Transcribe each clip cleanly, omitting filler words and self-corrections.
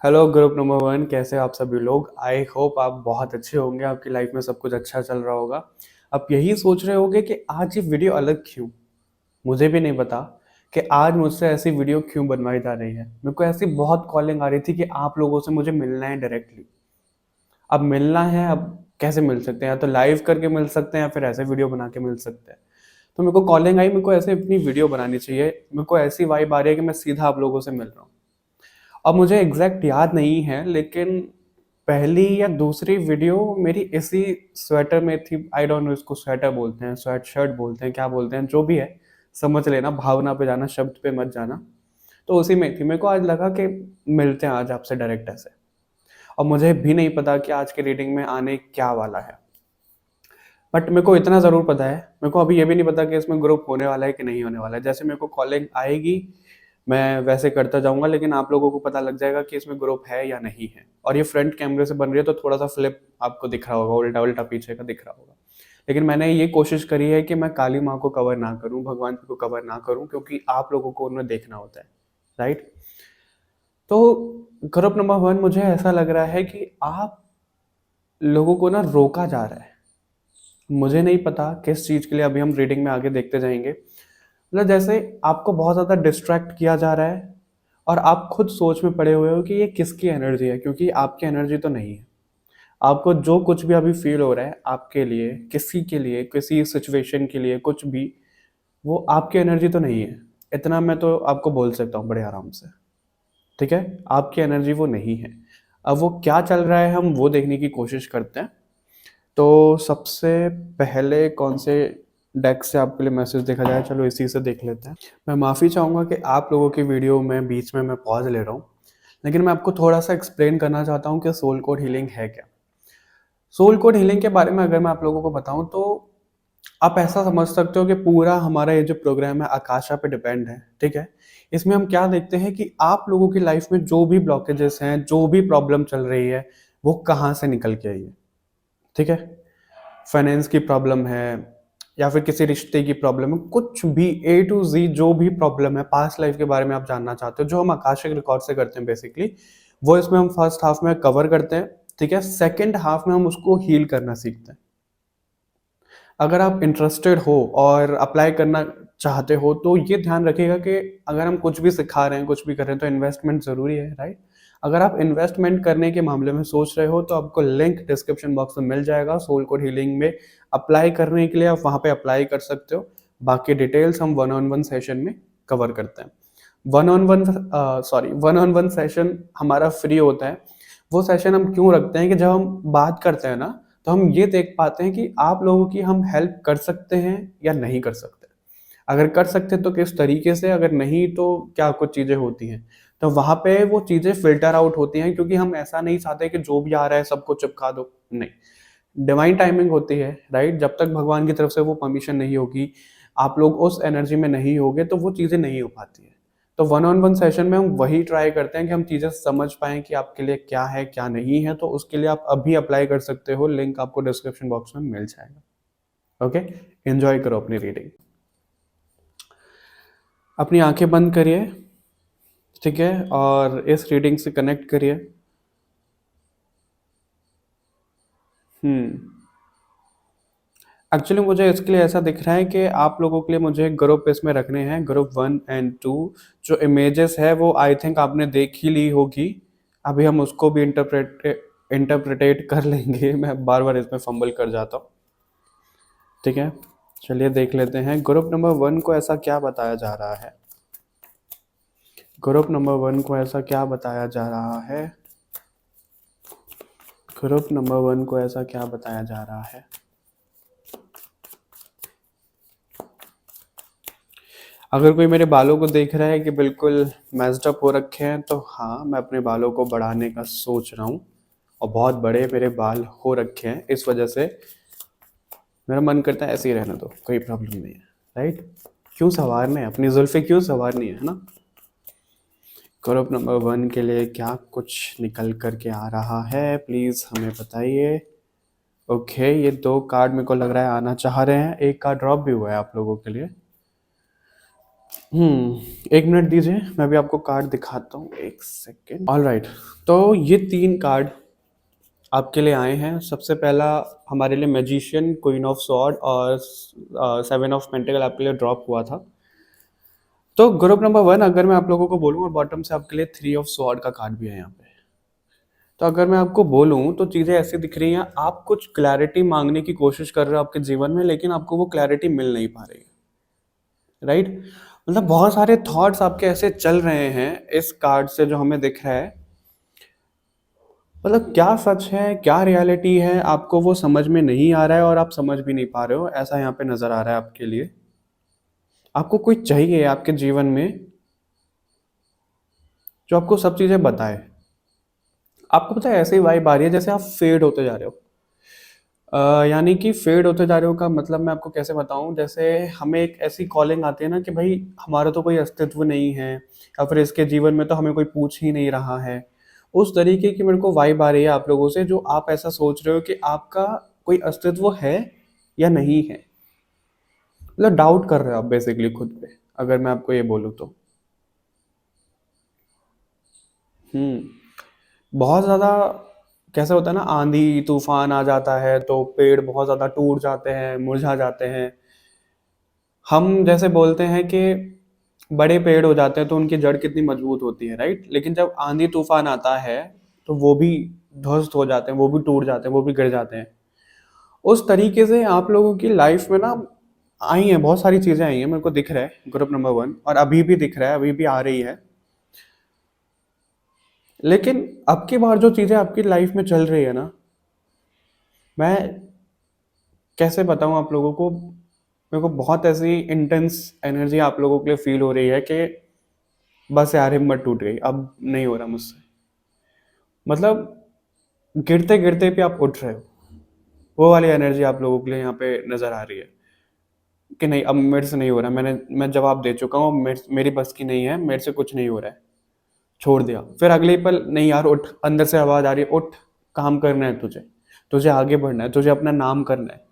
Hello group number one, कैसे हैं आप सभी लोग। आई होप आप बहुत अच्छे होंगे, आपकी लाइफ में सब कुछ अच्छा चल रहा होगा। आप यही सोच रहे होंगे कि आज ये वीडियो अलग क्यों। मुझे भी नहीं पता कि आज मुझसे ऐसी वीडियो क्यों बनवाई जा रही है। मेरे को ऐसी बहुत कॉलिंग आ रही थी कि आप लोगों से मुझे मिलना है डायरेक्टली। अब मिलना है, अब कैसे मिल सकते हैं? या तो लाइव करके मिल सकते हैं या फिर ऐसे वीडियो बना के मिल सकते हैं। तो मेरे को कॉलिंग आई, मेरे को ऐसे अपनी वीडियो बनानी चाहिए। मेरे को ऐसी वाइब आ रही है कि मैं सीधा आप लोगों से मिल रहा हूँ। अब मुझे एग्जैक्ट याद नहीं है, लेकिन पहली या दूसरी वीडियो मेरी इसी स्वेटर में थी। आई डोंट नो इसको स्वेटर बोलते हैं, स्वेट शर्ट बोलते हैं, क्या बोलते हैं, जो भी है समझ लेना, भावना पे जाना, शब्द पे मत जाना। तो उसी में थी। मेरे को आज लगा कि मिलते हैं आज आपसे डायरेक्ट ऐसे। और मुझे भी नहीं पता कि आज की रीडिंग में आने क्या वाला है, बट मेरे को इतना ज़रूर पता है। मेरे को अभी ये भी नहीं पता कि इसमें ग्रुप होने वाला है कि नहीं होने वाला है। जैसे मेरे को कॉलिंग आएगी मैं वैसे करता जाऊंगा, लेकिन आप लोगों को पता लग जाएगा कि इसमें ग्रुप है या नहीं है। और ये फ्रंट कैमरे से बन रही है तो थोड़ा सा फ्लिप आपको दिख रहा होगा, उल्टा उल्टा पीछे का दिख रहा होगा। लेकिन मैंने ये कोशिश करी है कि मैं काली माँ को कवर ना करूं, भगवान जी को कवर ना करूं, क्योंकि आप लोगों को उनमें देखना होता है, राइट। तो ग्रुप नंबर वन, मुझे ऐसा लग रहा है कि आप लोगों को ना रोका जा रहा है। मुझे नहीं पता किस चीज़ के लिए, अभी हम रीडिंग में आगे देखते जाएंगे। मतलब जैसे आपको बहुत ज़्यादा डिस्ट्रैक्ट किया जा रहा है और आप खुद सोच में पड़े हुए हो कि ये किसकी एनर्जी है, क्योंकि आपकी एनर्जी तो नहीं है। आपको जो कुछ भी अभी फील हो रहा है आपके लिए, किसी के लिए, किसी सिचुएशन के लिए, कुछ भी, वो आपकी एनर्जी तो नहीं है। इतना मैं तो आपको बोल सकता हूँ बड़े आराम से, ठीक है। आपकी एनर्जी वो नहीं है। अब वो क्या चल रहा है हम वो देखने की कोशिश करते हैं। तो सबसे पहले कौन से डेक से आपके लिए मैसेज देखा जाए, चलो इसी से देख लेते हैं। मैं माफ़ी चाहूँगा कि आप लोगों की वीडियो में बीच में मैं पॉज ले रहा हूँ, लेकिन मैं आपको थोड़ा सा एक्सप्लेन करना चाहता हूँ कि सोल कोड हीलिंग है क्या। सोल कोड हीलिंग के बारे में अगर मैं आप लोगों को बताऊँ तो आप ऐसा समझ सकते हो कि पूरा हमारा ये जो प्रोग्राम है आकाशा पे डिपेंड है, ठीक है। इसमें हम क्या देखते हैं कि आप लोगों की लाइफ में जो भी ब्लॉकेजेस हैं, जो भी प्रॉब्लम चल रही है, वो कहाँ से निकल के आई है, ठीक है। फाइनेंस की प्रॉब्लम है या फिर किसी रिश्ते की प्रॉब्लम है, कुछ भी ए टू जी जो भी प्रॉब्लम है, पास्ट लाइफ के बारे में आप जानना चाहते हो, जो हम आकाशिक रिकॉर्ड से करते हैं बेसिकली, वो इसमें हम फर्स्ट हाफ में कवर करते हैं, ठीक है। सेकेंड हाफ में हम उसको हील करना सीखते हैं। अगर आप इंटरेस्टेड हो और अप्लाई करना चाहते हो तो ये ध्यान रखिएगा कि अगर हम कुछ भी सिखा रहे हैं, कुछ भी कर रहे हैं, तो इन्वेस्टमेंट ज़रूरी है, राइट। अगर आप इन्वेस्टमेंट करने के मामले में सोच रहे हो तो आपको लिंक डिस्क्रिप्शन बॉक्स में मिल जाएगा। सोल कोड हीलिंग में अप्लाई करने के लिए आप वहाँ पे अप्लाई कर सकते हो। बाकी डिटेल्स हम वन ऑन वन सेशन में कवर करते हैं। वन ऑन वन सेशन हमारा फ्री होता है। वो सेशन हम क्यों रखते हैं कि जब हम बात करते हैं ना, तो हम ये देख पाते हैं कि आप लोगों की हम हेल्प कर सकते हैं या नहीं कर सकते। अगर कर सकते तो किस तरीके से, अगर नहीं तो क्या कुछ चीज़ें होती हैं। तो वहाँ पे वो चीज़ें फ़िल्टर आउट होती हैं, क्योंकि हम ऐसा नहीं चाहते कि जो भी आ रहा है सबको चिपका दो, नहीं। डिवाइन टाइमिंग होती है, राइट। जब तक भगवान की तरफ से वो परमिशन नहीं होगी, आप लोग उस एनर्जी में नहीं होगे, तो वो चीज़ें नहीं हो पाती हैं। तो वन ऑन वन सेशन में हम वही ट्राई करते हैं कि हम चीज़ें समझ पाएँ कि आपके लिए क्या है, क्या नहीं है। तो उसके लिए आप अभी अप्लाई कर सकते हो, लिंक आपको डिस्क्रिप्शन बॉक्स में मिल जाएगा। ओके, एन्जॉय करो अपनी रीडिंग। अपनी आंखें बंद करिए, ठीक है, और इस रीडिंग से कनेक्ट करिए। एक्चुअली मुझे इसके लिए ऐसा दिख रहा है कि आप लोगों के लिए मुझे ग्रुप इसमें रखने हैं, ग्रुप वन एंड टू। जो इमेजेस है वो आई थिंक आपने देख ही ली होगी। अभी हम उसको भी इंटरप्रेटेट कर लेंगे। मैं बार बार इसमें फंबल कर जाता हूँ, ठीक है। चलिए देख लेते हैं ग्रुप नंबर वन को ऐसा क्या बताया जा रहा है। ग्रुप नंबर वन को ऐसा क्या बताया जा रहा है। ग्रुप नंबर वन को ऐसा क्या बताया जा रहा है। अगर कोई मेरे बालों को देख रहा है कि बिल्कुल मैस्ड अप हो रखे हैं, तो हाँ, मैं अपने बालों को बढ़ाने का सोच रहा हूँ और बहुत बड़े मेरे बाल हो रखे हैं। इस वजह से मेरा मन करता है ऐसे ही रहने दो, कोई प्रॉब्लम नहीं है, राइट। क्यों संवारने, अपनी जुल्फे क्यों संवारनी है ना। ग्रुप नंबर वन के लिए क्या कुछ निकल कर के आ रहा है, प्लीज़ हमें बताइए। ओके, ये दो कार्ड मेरे को लग रहा है आना चाह रहे हैं। एक कार्ड ड्रॉप भी हुआ है आप लोगों के लिए। एक मिनट दीजिए, मैं भी आपको कार्ड दिखाता हूँ, एक सेकेंड। ऑल राइट, तो ये 3 कार्ड आपके लिए आए हैं। सबसे पहला हमारे लिए मैजिशियन, क्वीन ऑफ स्वॉर्ड और 7 ऑफ पेंटिकल आपके लिए ड्रॉप हुआ था। तो ग्रुप नंबर 1, अगर मैं आप लोगों को बोलूँ, और बॉटम से आपके लिए 3 ऑफ स्वॉर्ड का कार्ड भी है यहाँ पे। तो अगर मैं आपको बोलूँ तो चीज़ें ऐसी दिख रही हैं, आप कुछ क्लैरिटी मांगने की कोशिश कर रहे हो आपके जीवन में, लेकिन आपको वो क्लैरिटी मिल नहीं पा रही है, राइट? मतलब बहुत सारे थॉट्स आपके ऐसे चल रहे हैं इस कार्ड से जो हमें दिख रहा है। मतलब क्या सच है, क्या रियलिटी है, आपको वो समझ में नहीं आ रहा है और आप समझ भी नहीं पा रहे हो, ऐसा यहाँ पे नज़र आ रहा है आपके लिए। आपको कोई चाहिए आपके जीवन में जो आपको सब चीज़ें बताए। आपको पता है, ऐसे ही वाइब आ रही है जैसे आप फेड होते जा रहे हो। यानी कि फेड होते जा रहे हो का मतलब मैं आपको कैसे बताऊं, जैसे हमें एक ऐसी कॉलिंग आती है ना कि भाई हमारा तो कोई अस्तित्व नहीं है, या फिर इसके जीवन में तो हमें कोई पूछ ही नहीं रहा है। उस तरीके की मेरे को वाइब आ रही है आप लोगों से, जो आप ऐसा सोच रहे हो कि आपका कोई अस्तित्व है या नहीं है। मतलब डाउट कर रहे हो आप बेसिकली खुद पे, अगर मैं आपको ये बोलूँ तो। बहुत ज़्यादा कैसा होता है ना, आंधी तूफान आ जाता है तो पेड़ बहुत ज़्यादा टूट जाते हैं, मुरझा जाते हैं। हम जैसे बोलते हैं कि बड़े पेड़ हो जाते हैं तो उनकी जड़ कितनी मजबूत होती है, राइट? लेकिन जब आंधी तूफान आता है तो वो भी ध्वस्त हो जाते हैं, वो भी टूट जाते हैं, वो भी गिर जाते हैं। उस तरीके से आप लोगों की लाइफ में ना आई हैं, बहुत सारी चीज़ें आई हैं, मेरे को दिख रहा है ग्रुप नंबर 1, और अभी भी दिख रहा है, अभी भी आ रही है। लेकिन अब की बार जो चीज़ें आपकी लाइफ में चल रही है ना, मैं कैसे बताऊं आप लोगों को, मेरे को बहुत ऐसी इंटेंस एनर्जी आप लोगों के लिए फील हो रही है कि बस यार हिम्मत टूट गई, अब नहीं हो रहा मुझसे। मतलब गिरते गिरते भी आप उठ रहे हो, वो वाली एनर्जी आप लोगों के लिए यहाँ पे नज़र आ रही है कि नहीं अब मेरे से नहीं हो रहा, मैं जवाब दे चुका हूँ, मेरी बस की नहीं है, मेरे से कुछ नहीं हो रहा है, छोड़ दिया। फिर अगले ही पल नहीं यार उठ, अंदर से आवाज़ आ रही है, उठ, काम करना है तुझे, तुझे आगे बढ़ना है, तुझे अपना नाम करना है।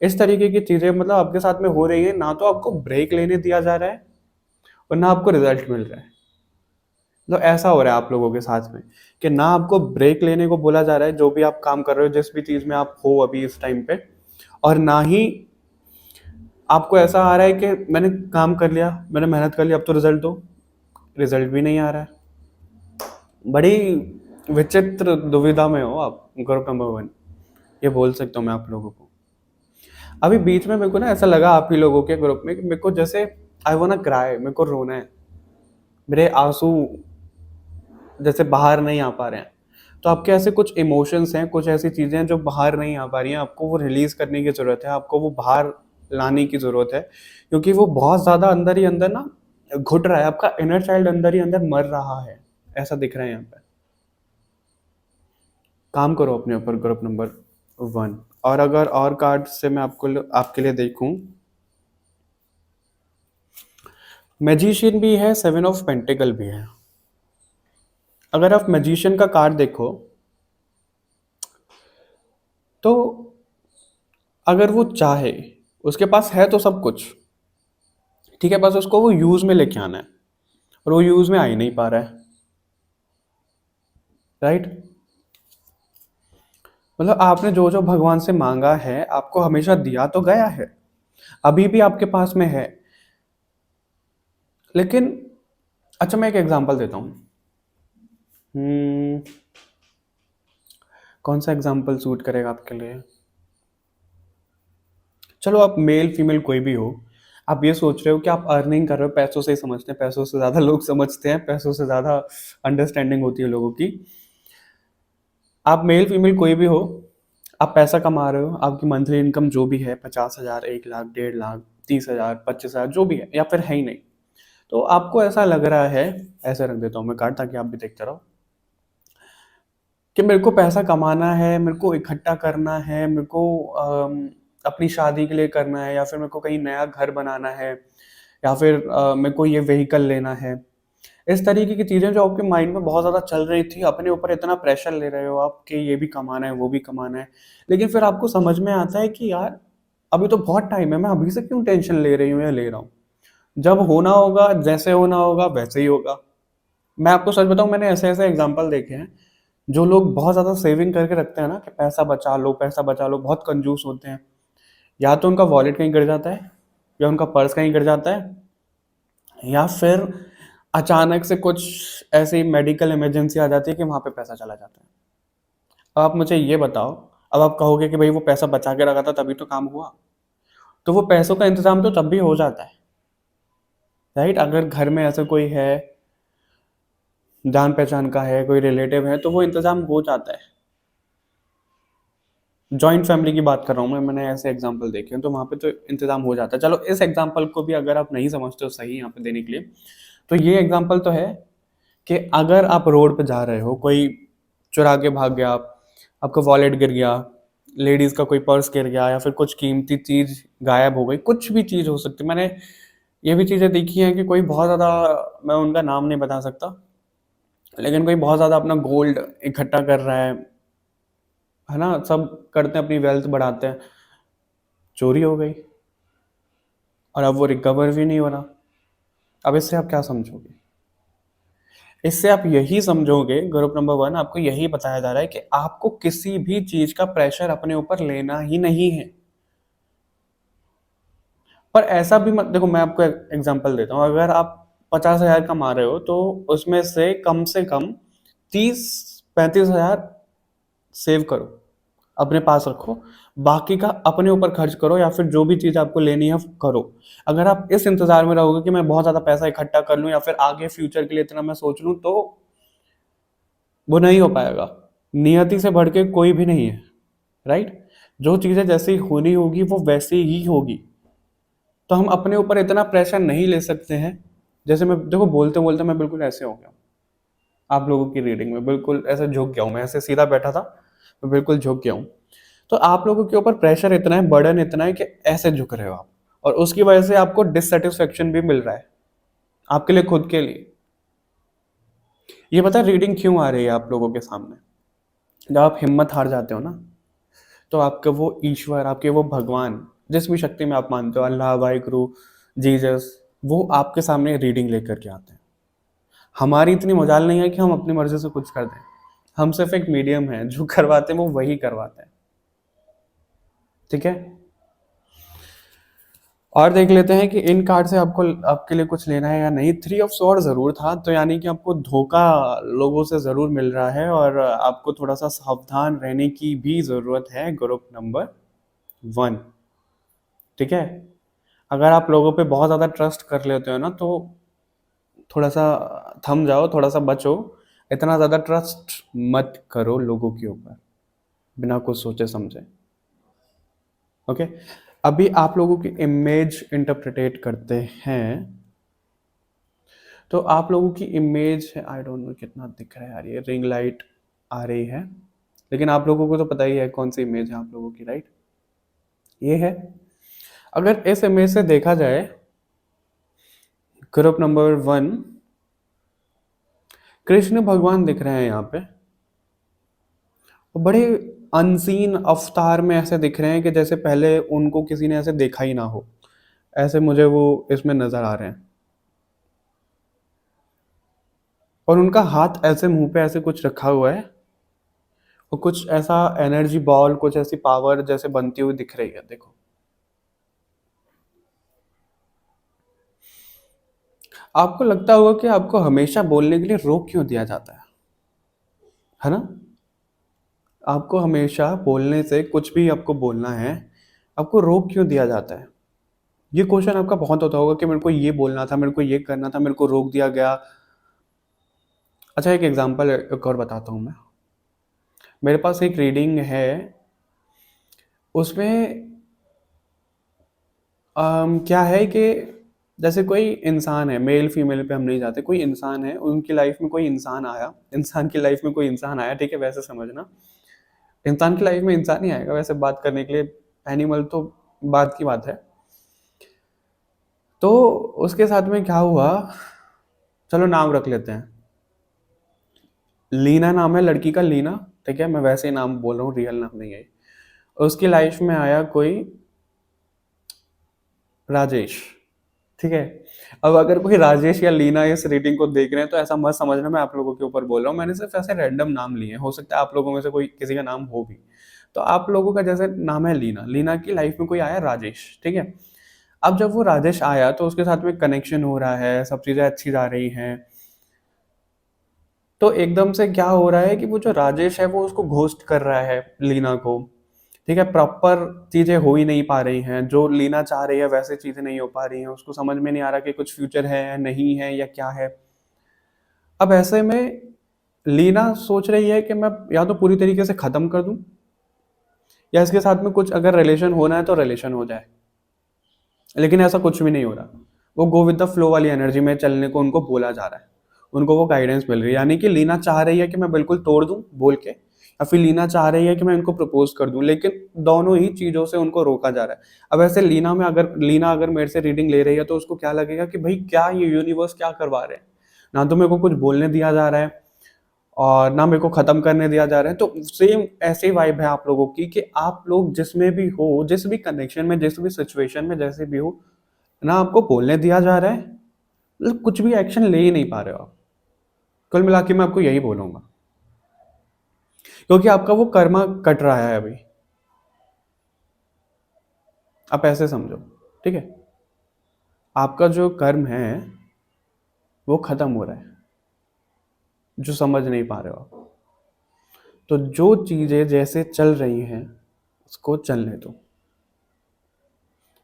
इस तरीके की चीज़ें मतलब आपके साथ में हो रही है, ना तो आपको ब्रेक लेने दिया जा रहा है और ना आपको रिजल्ट मिल रहा है। तो ऐसा हो रहा है आप लोगों के साथ में कि ना आपको ब्रेक लेने को बोला जा रहा है, जो भी आप काम कर रहे हो, जिस भी चीज़ में आप हो अभी इस टाइम पे, और ना ही आपको ऐसा आ रहा है कि मैंने काम कर लिया, मैंने मेहनत कर लिया, अब तो रिजल्ट दो। रिजल्ट भी नहीं आ रहा है। बड़ी विचित्र दुविधा में हो आप ग्रुप नंबर 1, ये बोल सकता हूँ मैं आप लोगों को। अभी बीच में मेरे को ना ऐसा लगा आप ही लोगों के ग्रुप में कि मेरे को जैसे आई वांट टू क्राई, मेरे को रोना है, मेरे आंसू जैसे बाहर नहीं आ पा रहे हैं। तो आपके ऐसे कुछ इमोशंस हैं, कुछ ऐसी चीज़ें हैं जो बाहर नहीं आ पा रही हैं, आपको वो रिलीज़ करने की ज़रूरत है, आपको वो बाहर लाने की ज़रूरत है, क्योंकि वो बहुत ज़्यादा अंदर ही अंदर ना घुट रहा है, आपका इनर चाइल्ड अंदर ही अंदर मर रहा है, ऐसा दिख रहा है यहाँ पे। काम करो अपने ऊपर ग्रुप नंबर 1। और अगर और कार्ड से मैं आपके लिए देखूं, मैजिशियन भी है, 7 ऑफ पेंटिकल भी है। अगर आप मैजिशियन का कार्ड देखो तो अगर वो चाहे, उसके पास है तो सब कुछ, ठीक है, बस उसको वो यूज में लेके आना है, और वो यूज में आ ही नहीं पा रहा है, राइट? मतलब आपने जो जो भगवान से मांगा है, आपको हमेशा दिया तो गया है, अभी भी आपके पास में है। लेकिन अच्छा, मैं एक एग्जांपल देता हूँ। हम्म, कौन सा एग्जांपल सूट करेगा आपके लिए? चलो, आप मेल फीमेल कोई भी हो, आप ये सोच रहे हो कि आप अर्निंग कर रहे हो, पैसों से ही समझते हैं, पैसों से ज़्यादा लोग समझते हैं, पैसों से ज़्यादा अंडरस्टैंडिंग होती है लोगों की। आप मेल फीमेल कोई भी हो, आप पैसा कमा रहे हो, आपकी मंथली इनकम जो भी है, 50,000, 1 लाख, 1.5 लाख, 30,000, 25,000, जो भी है, या फिर है ही नहीं, तो आपको ऐसा लग रहा है, ऐसे रख देता हूँ मैं कार्ड ताकि आप भी देखते रहो, कि मेरे को पैसा कमाना है, मेरे को इकट्ठा करना है, मेरे को अपनी शादी के लिए करना है, या फिर मेरे को कहीं नया घर बनाना है, या फिर मेरे को ये व्हीकल लेना है। इस तरीके की चीज़ें जो आपके माइंड में बहुत ज़्यादा चल रही थी, अपने ऊपर इतना प्रेशर ले रहे हो आप कि ये भी कमाना है, वो भी कमाना है। लेकिन फिर आपको समझ में आता है कि यार अभी तो बहुत टाइम है, मैं अभी से क्यों टेंशन ले रही हूँ या ले रहा हूँ? जब होना होगा, जैसे होना होगा वैसे ही होगा। मैं आपको सच बताऊं, मैंने ऐसे ऐसे एग्जाम्पल देखे हैं, जो लोग बहुत ज्यादा सेविंग करके रखते हैं ना कि पैसा बचा लो पैसा बचा लो, बहुत कंजूस होते हैं। या तो उनका वॉलेट कहीं गिर जाता है, या उनका पर्स कहीं गिर जाता है, या फिर अचानक से कुछ ऐसी मेडिकल इमरजेंसी आ जाती है कि वहां पे पैसा चला जाता है। अब आप मुझे ये बताओ, अब आप कहोगे कि भाई वो पैसा बचा के रखा था तभी तो काम हुआ। तो वो पैसों का इंतजाम तो तब भी हो जाता है, राइट? अगर घर में ऐसा कोई है, जान पहचान का है, कोई रिलेटिव है, तो वो इंतजाम हो जाता है। जॉइंट फैमिली की बात कर रहा हूँ मैंने ऐसे एग्जाम्पल देखे हैं, तो वहां पे तो इंतजाम हो जाता है। चलो इस एग्जाम्पल को भी अगर आप नहीं समझते हो सही यहाँ पे देने के लिए, तो ये एग्जाम्पल तो है कि अगर आप रोड पे जा रहे हो, कोई चुरा के भाग गया, आपका वॉलेट गिर गया, लेडीज का कोई पर्स गिर गया, या फिर कुछ कीमती चीज गायब हो गई, कुछ भी चीज हो सकती है। मैंने ये भी चीजें देखी हैं कि कोई बहुत ज्यादा, मैं उनका नाम नहीं बता सकता, लेकिन कोई बहुत ज्यादा अपना गोल्ड इकट्ठा कर रहा है ना, सब करते हैं, अपनी वेल्थ बढ़ाते हैं, चोरी हो गई और अब वो रिकवर भी नहीं हो रहा। अब इससे आप क्या समझोगे? इससे आप यही समझोगे, ग्रुप नंबर वन, आपको यही बताया जा रहा है कि आपको किसी भी चीज का प्रेशर अपने ऊपर लेना ही नहीं है। पर ऐसा भी मत देखो, मैं आपको एग्जांपल देता हूँ, अगर आप 50,000 कमा रहे हो, तो उसमें से कम 30-35,000 सेव करो, अपने पास रखो। बाकी का अपने ऊपर खर्च करो, या फिर जो भी चीज आपको लेनी है करो। अगर आप इस इंतजार में रहोगे कि मैं बहुत ज्यादा पैसा इकट्ठा कर लूं, या फिर आगे फ्यूचर के लिए इतना मैं सोच लूं, तो वो नहीं हो पाएगा। नियति से बढ़ के कोई भी नहीं है, राइट? जो चीजें जैसी होनी होगी वो वैसी ही होगी। तो हम अपने ऊपर इतना प्रेशर नहीं ले सकते हैं। जैसे मैं देखो, बोलते बोलते मैं बिल्कुल ऐसे हो गया, आप लोगों की रीडिंग में बिल्कुल ऐसे झुक गया हूँ, मैं ऐसे सीधा बैठा था, मैं बिल्कुल झुक गया हूँ। तो आप लोगों के ऊपर प्रेशर इतना है, बर्डन इतना है कि ऐसे झुक रहे हो आप, और उसकी वजह से आपको डिससेटिस्फेक्शन भी मिल रहा है आपके लिए, खुद के लिए। ये पता है रीडिंग क्यों आ रही है आप लोगों के सामने? जब आप हिम्मत हार जाते हो ना, तो आपका वो ईश्वर, आपके वो भगवान, जिस भी शक्ति में आप मानते हो, अल्लाह, वाहिगुरु, जीसस, वो आपके सामने रीडिंग लेकर के आते हैं। हमारी इतनी मजाल नहीं है कि हम अपनी मर्जी से कुछ कर दें। हम सिर्फ एक मीडियम है, जो करवाते हैं वो वही करवाते हैं, ठीक है? और देख लेते हैं कि इन कार्ड से आपको, आपके लिए कुछ लेना है या नहीं। 3 ऑफ स्वॉर्ड जरूर था, तो यानी कि आपको धोखा लोगों से जरूर मिल रहा है, और आपको थोड़ा सा सावधान रहने की भी जरूरत है, ग्रुप नंबर वन, ठीक है? अगर आप लोगों पे बहुत ज़्यादा ट्रस्ट कर लेते हो ना, तो थोड़ा सा थम जाओ, थोड़ा सा बचो। इतना ज़्यादा ट्रस्ट मत करो लोगों के ऊपर बिना कुछ सोचे समझे, ओके? अभी आप लोगों की इमेज इंटरप्रिटेट करते हैं। तो आप लोगों की इमेज है, आई डोंट नो कितना दिख रहा है यार, ये रिंग लाइट आ रही है, लेकिन आप लोगों को तो पता ही है कौन सी इमेज है आप लोगों की, राइट? ये है। अगर इस इमेज से देखा जाए, ग्रुप नंबर वन, कृष्ण भगवान दिख रहे हैं यहाँ पे, वो बड़े अनसीन अवतार में ऐसे दिख रहे हैं कि जैसे पहले उनको किसी ने ऐसे देखा ही ना हो, ऐसे मुझे वो इसमें नजर आ रहे हैं। और उनका हाथ ऐसे मुंह पे ऐसे कुछ रखा हुआ है, और कुछ ऐसा एनर्जी बॉल, कुछ ऐसी पावर जैसे बनती हुई दिख रही है, देखो। आपको लगता होगा कि आपको हमेशा बोलने के लिए रोक क्यों दिया जाता है ना? आपको हमेशा बोलने से, कुछ भी आपको बोलना है, आपको रोक क्यों दिया जाता है? ये क्वेश्चन आपका बहुत होता होगा कि मेरे को ये बोलना था, मेरे को ये करना था, मेरे को रोक दिया गया। अच्छा, एक एग्जांपल एक और बताता हूँ मैं। मेरे पास एक रीडिंग है, उसमें क्या है कि जैसे कोई इंसान है, मेल फीमेल पे हम नहीं जाते, कोई इंसान है, उनकी लाइफ में कोई इंसान आया, इंसान की लाइफ में कोई इंसान आया, ठीक है, वैसे समझना। इंसान की लाइफ में इंसान ही आएगा वैसे बात करने के लिए, एनिमल तो बात की बात है। तो उसके साथ में क्या हुआ, चलो नाम रख लेते हैं, लीना नाम है लड़की का, लीना, ठीक है, मैं वैसे ही नाम बोल रहा हूँ, रियल नाम नहीं है। उसकी लाइफ में आया कोई राजेश, ठीक है। अब अगर कोई राजेश या लीना इस रीडिंग को देख रहे हैं तो ऐसा मत समझना मैं आप लोगों के ऊपर बोल रहा हूँ, मैंने सिर्फ ऐसे रैंडम नाम लिए हैं, हो सकता है आप लोगों में से कोई किसी का नाम हो भी। तो आप लोगों का जैसे नाम है लीना, लीना की लाइफ में कोई आया राजेश, ठीक है। अब जब वो राजेश आया तो उसके साथ में कनेक्शन हो रहा है, सब चीज़ें अच्छी जा रही हैं, तो एकदम से क्या हो रहा है कि वो जो राजेश है वो उसको घोस्ट कर रहा है लीना को, ठीक है। प्रॉपर चीज़ें हो ही नहीं पा रही हैं, जो लीना चाह रही है वैसे चीज़ें नहीं हो पा रही हैं, उसको समझ में नहीं आ रहा कि कुछ फ्यूचर है या नहीं है या क्या है। अब ऐसे में लीना सोच रही है कि मैं या तो पूरी तरीके से ख़त्म कर दूं, या इसके साथ में कुछ अगर रिलेशन होना है तो रिलेशन हो जाए, लेकिन ऐसा कुछ भी नहीं हो रहा। वो गो विद द फ्लो वाली एनर्जी में चलने को उनको बोला जा रहा है, उनको वो गाइडेंस मिल रही है। यानी कि लीना चाह रही है कि मैं बिल्कुल तोड़ दूं बोल के, या फिर लीना चाह रही है कि मैं इनको प्रपोज कर दूं, लेकिन दोनों ही चीज़ों से उनको रोका जा रहा है। अब ऐसे लीना अगर मेरे से रीडिंग ले रही है तो उसको क्या लगेगा कि भाई क्या ये यूनिवर्स क्या करवा रहे हैं, ना तो मेरे को कुछ बोलने दिया जा रहा है और ना मेरे को ख़त्म करने दिया जा रहा है। तो सेम ऐसे वाइब है आप लोगों की कि आप लोग जिसमें भी हो, जिस भी कनेक्शन में, जिस भी सिचुएशन में, जैसे भी हो, ना आपको बोलने दिया जा रहा है, मतलब कुछ भी एक्शन ले ही नहीं पा रहे हो आप। कुल मिला के मैं आपको यही बोलूँगा, क्योंकि आपका वो कर्मा कट रहा है अभी, आप ऐसे समझो, ठीक है। आपका जो कर्म है वो ख़त्म हो रहा है, जो समझ नहीं पा रहे हो आप। तो जो चीज़ें जैसे चल रही हैं उसको चलने दो,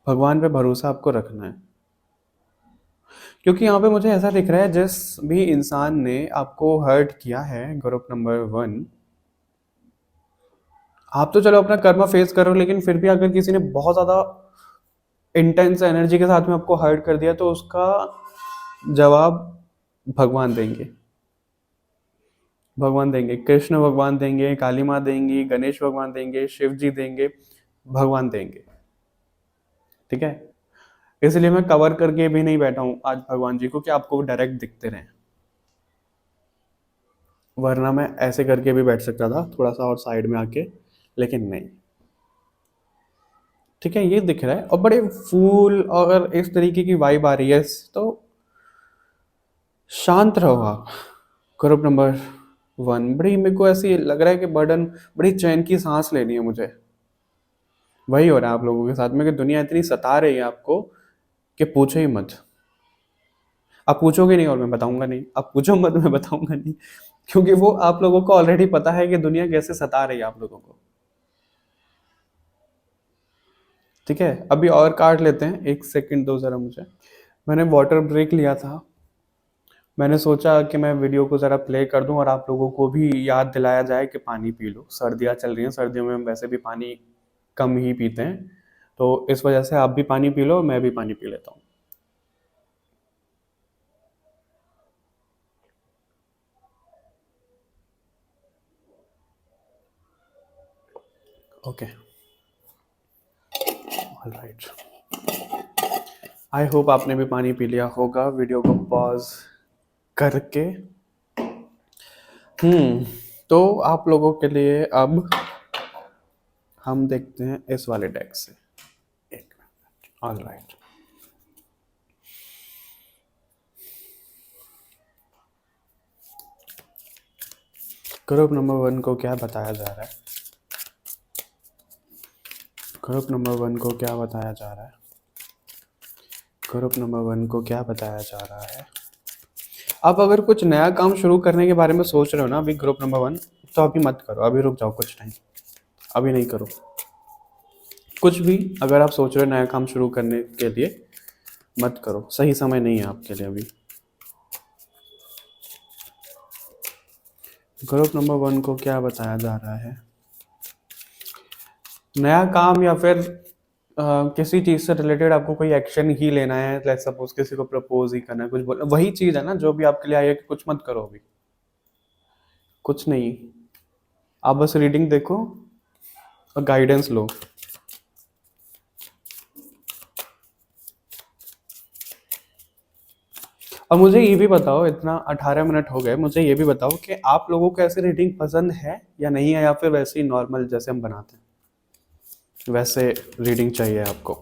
भगवान पे भरोसा आपको रखना है। क्योंकि यहाँ पे मुझे ऐसा दिख रहा है जिस भी इंसान ने आपको हर्ट किया है, ग्रुप नंबर 1, आप तो चलो अपना कर्मा फेस करो, लेकिन फिर भी अगर किसी ने बहुत ज़्यादा इंटेंस एनर्जी के साथ में आपको हर्ट कर दिया तो उसका जवाब भगवान देंगे। भगवान देंगे, कृष्ण भगवान देंगे, काली माँ देंगी, गणेश भगवान देंगे, शिव जी देंगे, भगवान देंगे, ठीक है। इसलिए मैं कवर करके भी नहीं बैठा हूँ आज भगवान जी को कि आपको डायरेक्ट दिखते रहें, वरना मैं ऐसे करके भी बैठ सकता था थोड़ा सा और साइड में आके, लेकिन नहीं, ठीक है। ये दिख रहा है और बड़े फूल और इस तरीके की वाइब आ रही है, तो शांत रहो आप। ग्रुप नंबर 1, बड़ी मेरे को ऐसी लग रहा है कि बर्डन, बड़ी चैन की सांस लेनी है मुझे। वही हो रहा है आप लोगों के साथ में कि दुनिया इतनी सता रही है आपको कि पूछो ही मत। आप पूछोगे नहीं और मैं बताऊंगा नहीं, आप पूछो मत, मैं बताऊंगा नहीं, क्योंकि वो आप लोगों को ऑलरेडी पता है कि दुनिया कैसे सता रही है आप लोगों को, ठीक है। अभी और काट लेते हैं, एक सेकंड दो जरा मुझे। मैंने वाटर ब्रेक लिया था, मैंने सोचा कि मैं वीडियो को ज़रा प्ले कर दूं और आप लोगों को भी याद दिलाया जाए कि पानी पी लो। सर्दियाँ चल रही हैं, सर्दियों में हम वैसे भी पानी कम ही पीते हैं, तो इस वजह से आप भी पानी पी लो, मैं भी पानी पी लेता हूँ। Okay, all right. I hope आपने भी पानी पी लिया होगा वीडियो को पॉज करके। तो आप लोगों के लिए अब हम देखते हैं इस वाले डेक से। एक minute, all right. Group number 1 को क्या बताया जा रहा है? ग्रुप नंबर 1 को क्या बताया जा रहा है? ग्रुप नंबर 1 को क्या बताया जा रहा है? आप अगर कुछ नया काम शुरू करने के बारे में सोच रहे हो ना अभी ग्रुप नंबर 1, तो अभी मत करो, अभी रुक जाओ कुछ टाइम, अभी नहीं करो कुछ भी। अगर आप सोच रहे हो नया काम शुरू करने के लिए, मत करो, सही समय नहीं है आपके लिए अभी। ग्रुप नंबर 1 को क्या बताया जा रहा है? नया काम या फिर किसी चीज़ से रिलेटेड आपको कोई एक्शन ही लेना है, लेट्स सपोज किसी को प्रपोज ही करना है, कुछ बोलना, वही चीज़ है ना जो भी आपके लिए आई है कि कुछ मत करो अभी, कुछ नहीं, आप बस रीडिंग देखो और गाइडेंस लो। और मुझे ये भी बताओ, इतना 18 मिनट हो गए, मुझे ये भी बताओ कि आप लोगों को ऐसी रीडिंग पसंद है या नहीं है, या फिर वैसे ही नॉर्मल जैसे हम बनाते हैं वैसे रीडिंग चाहिए आपको?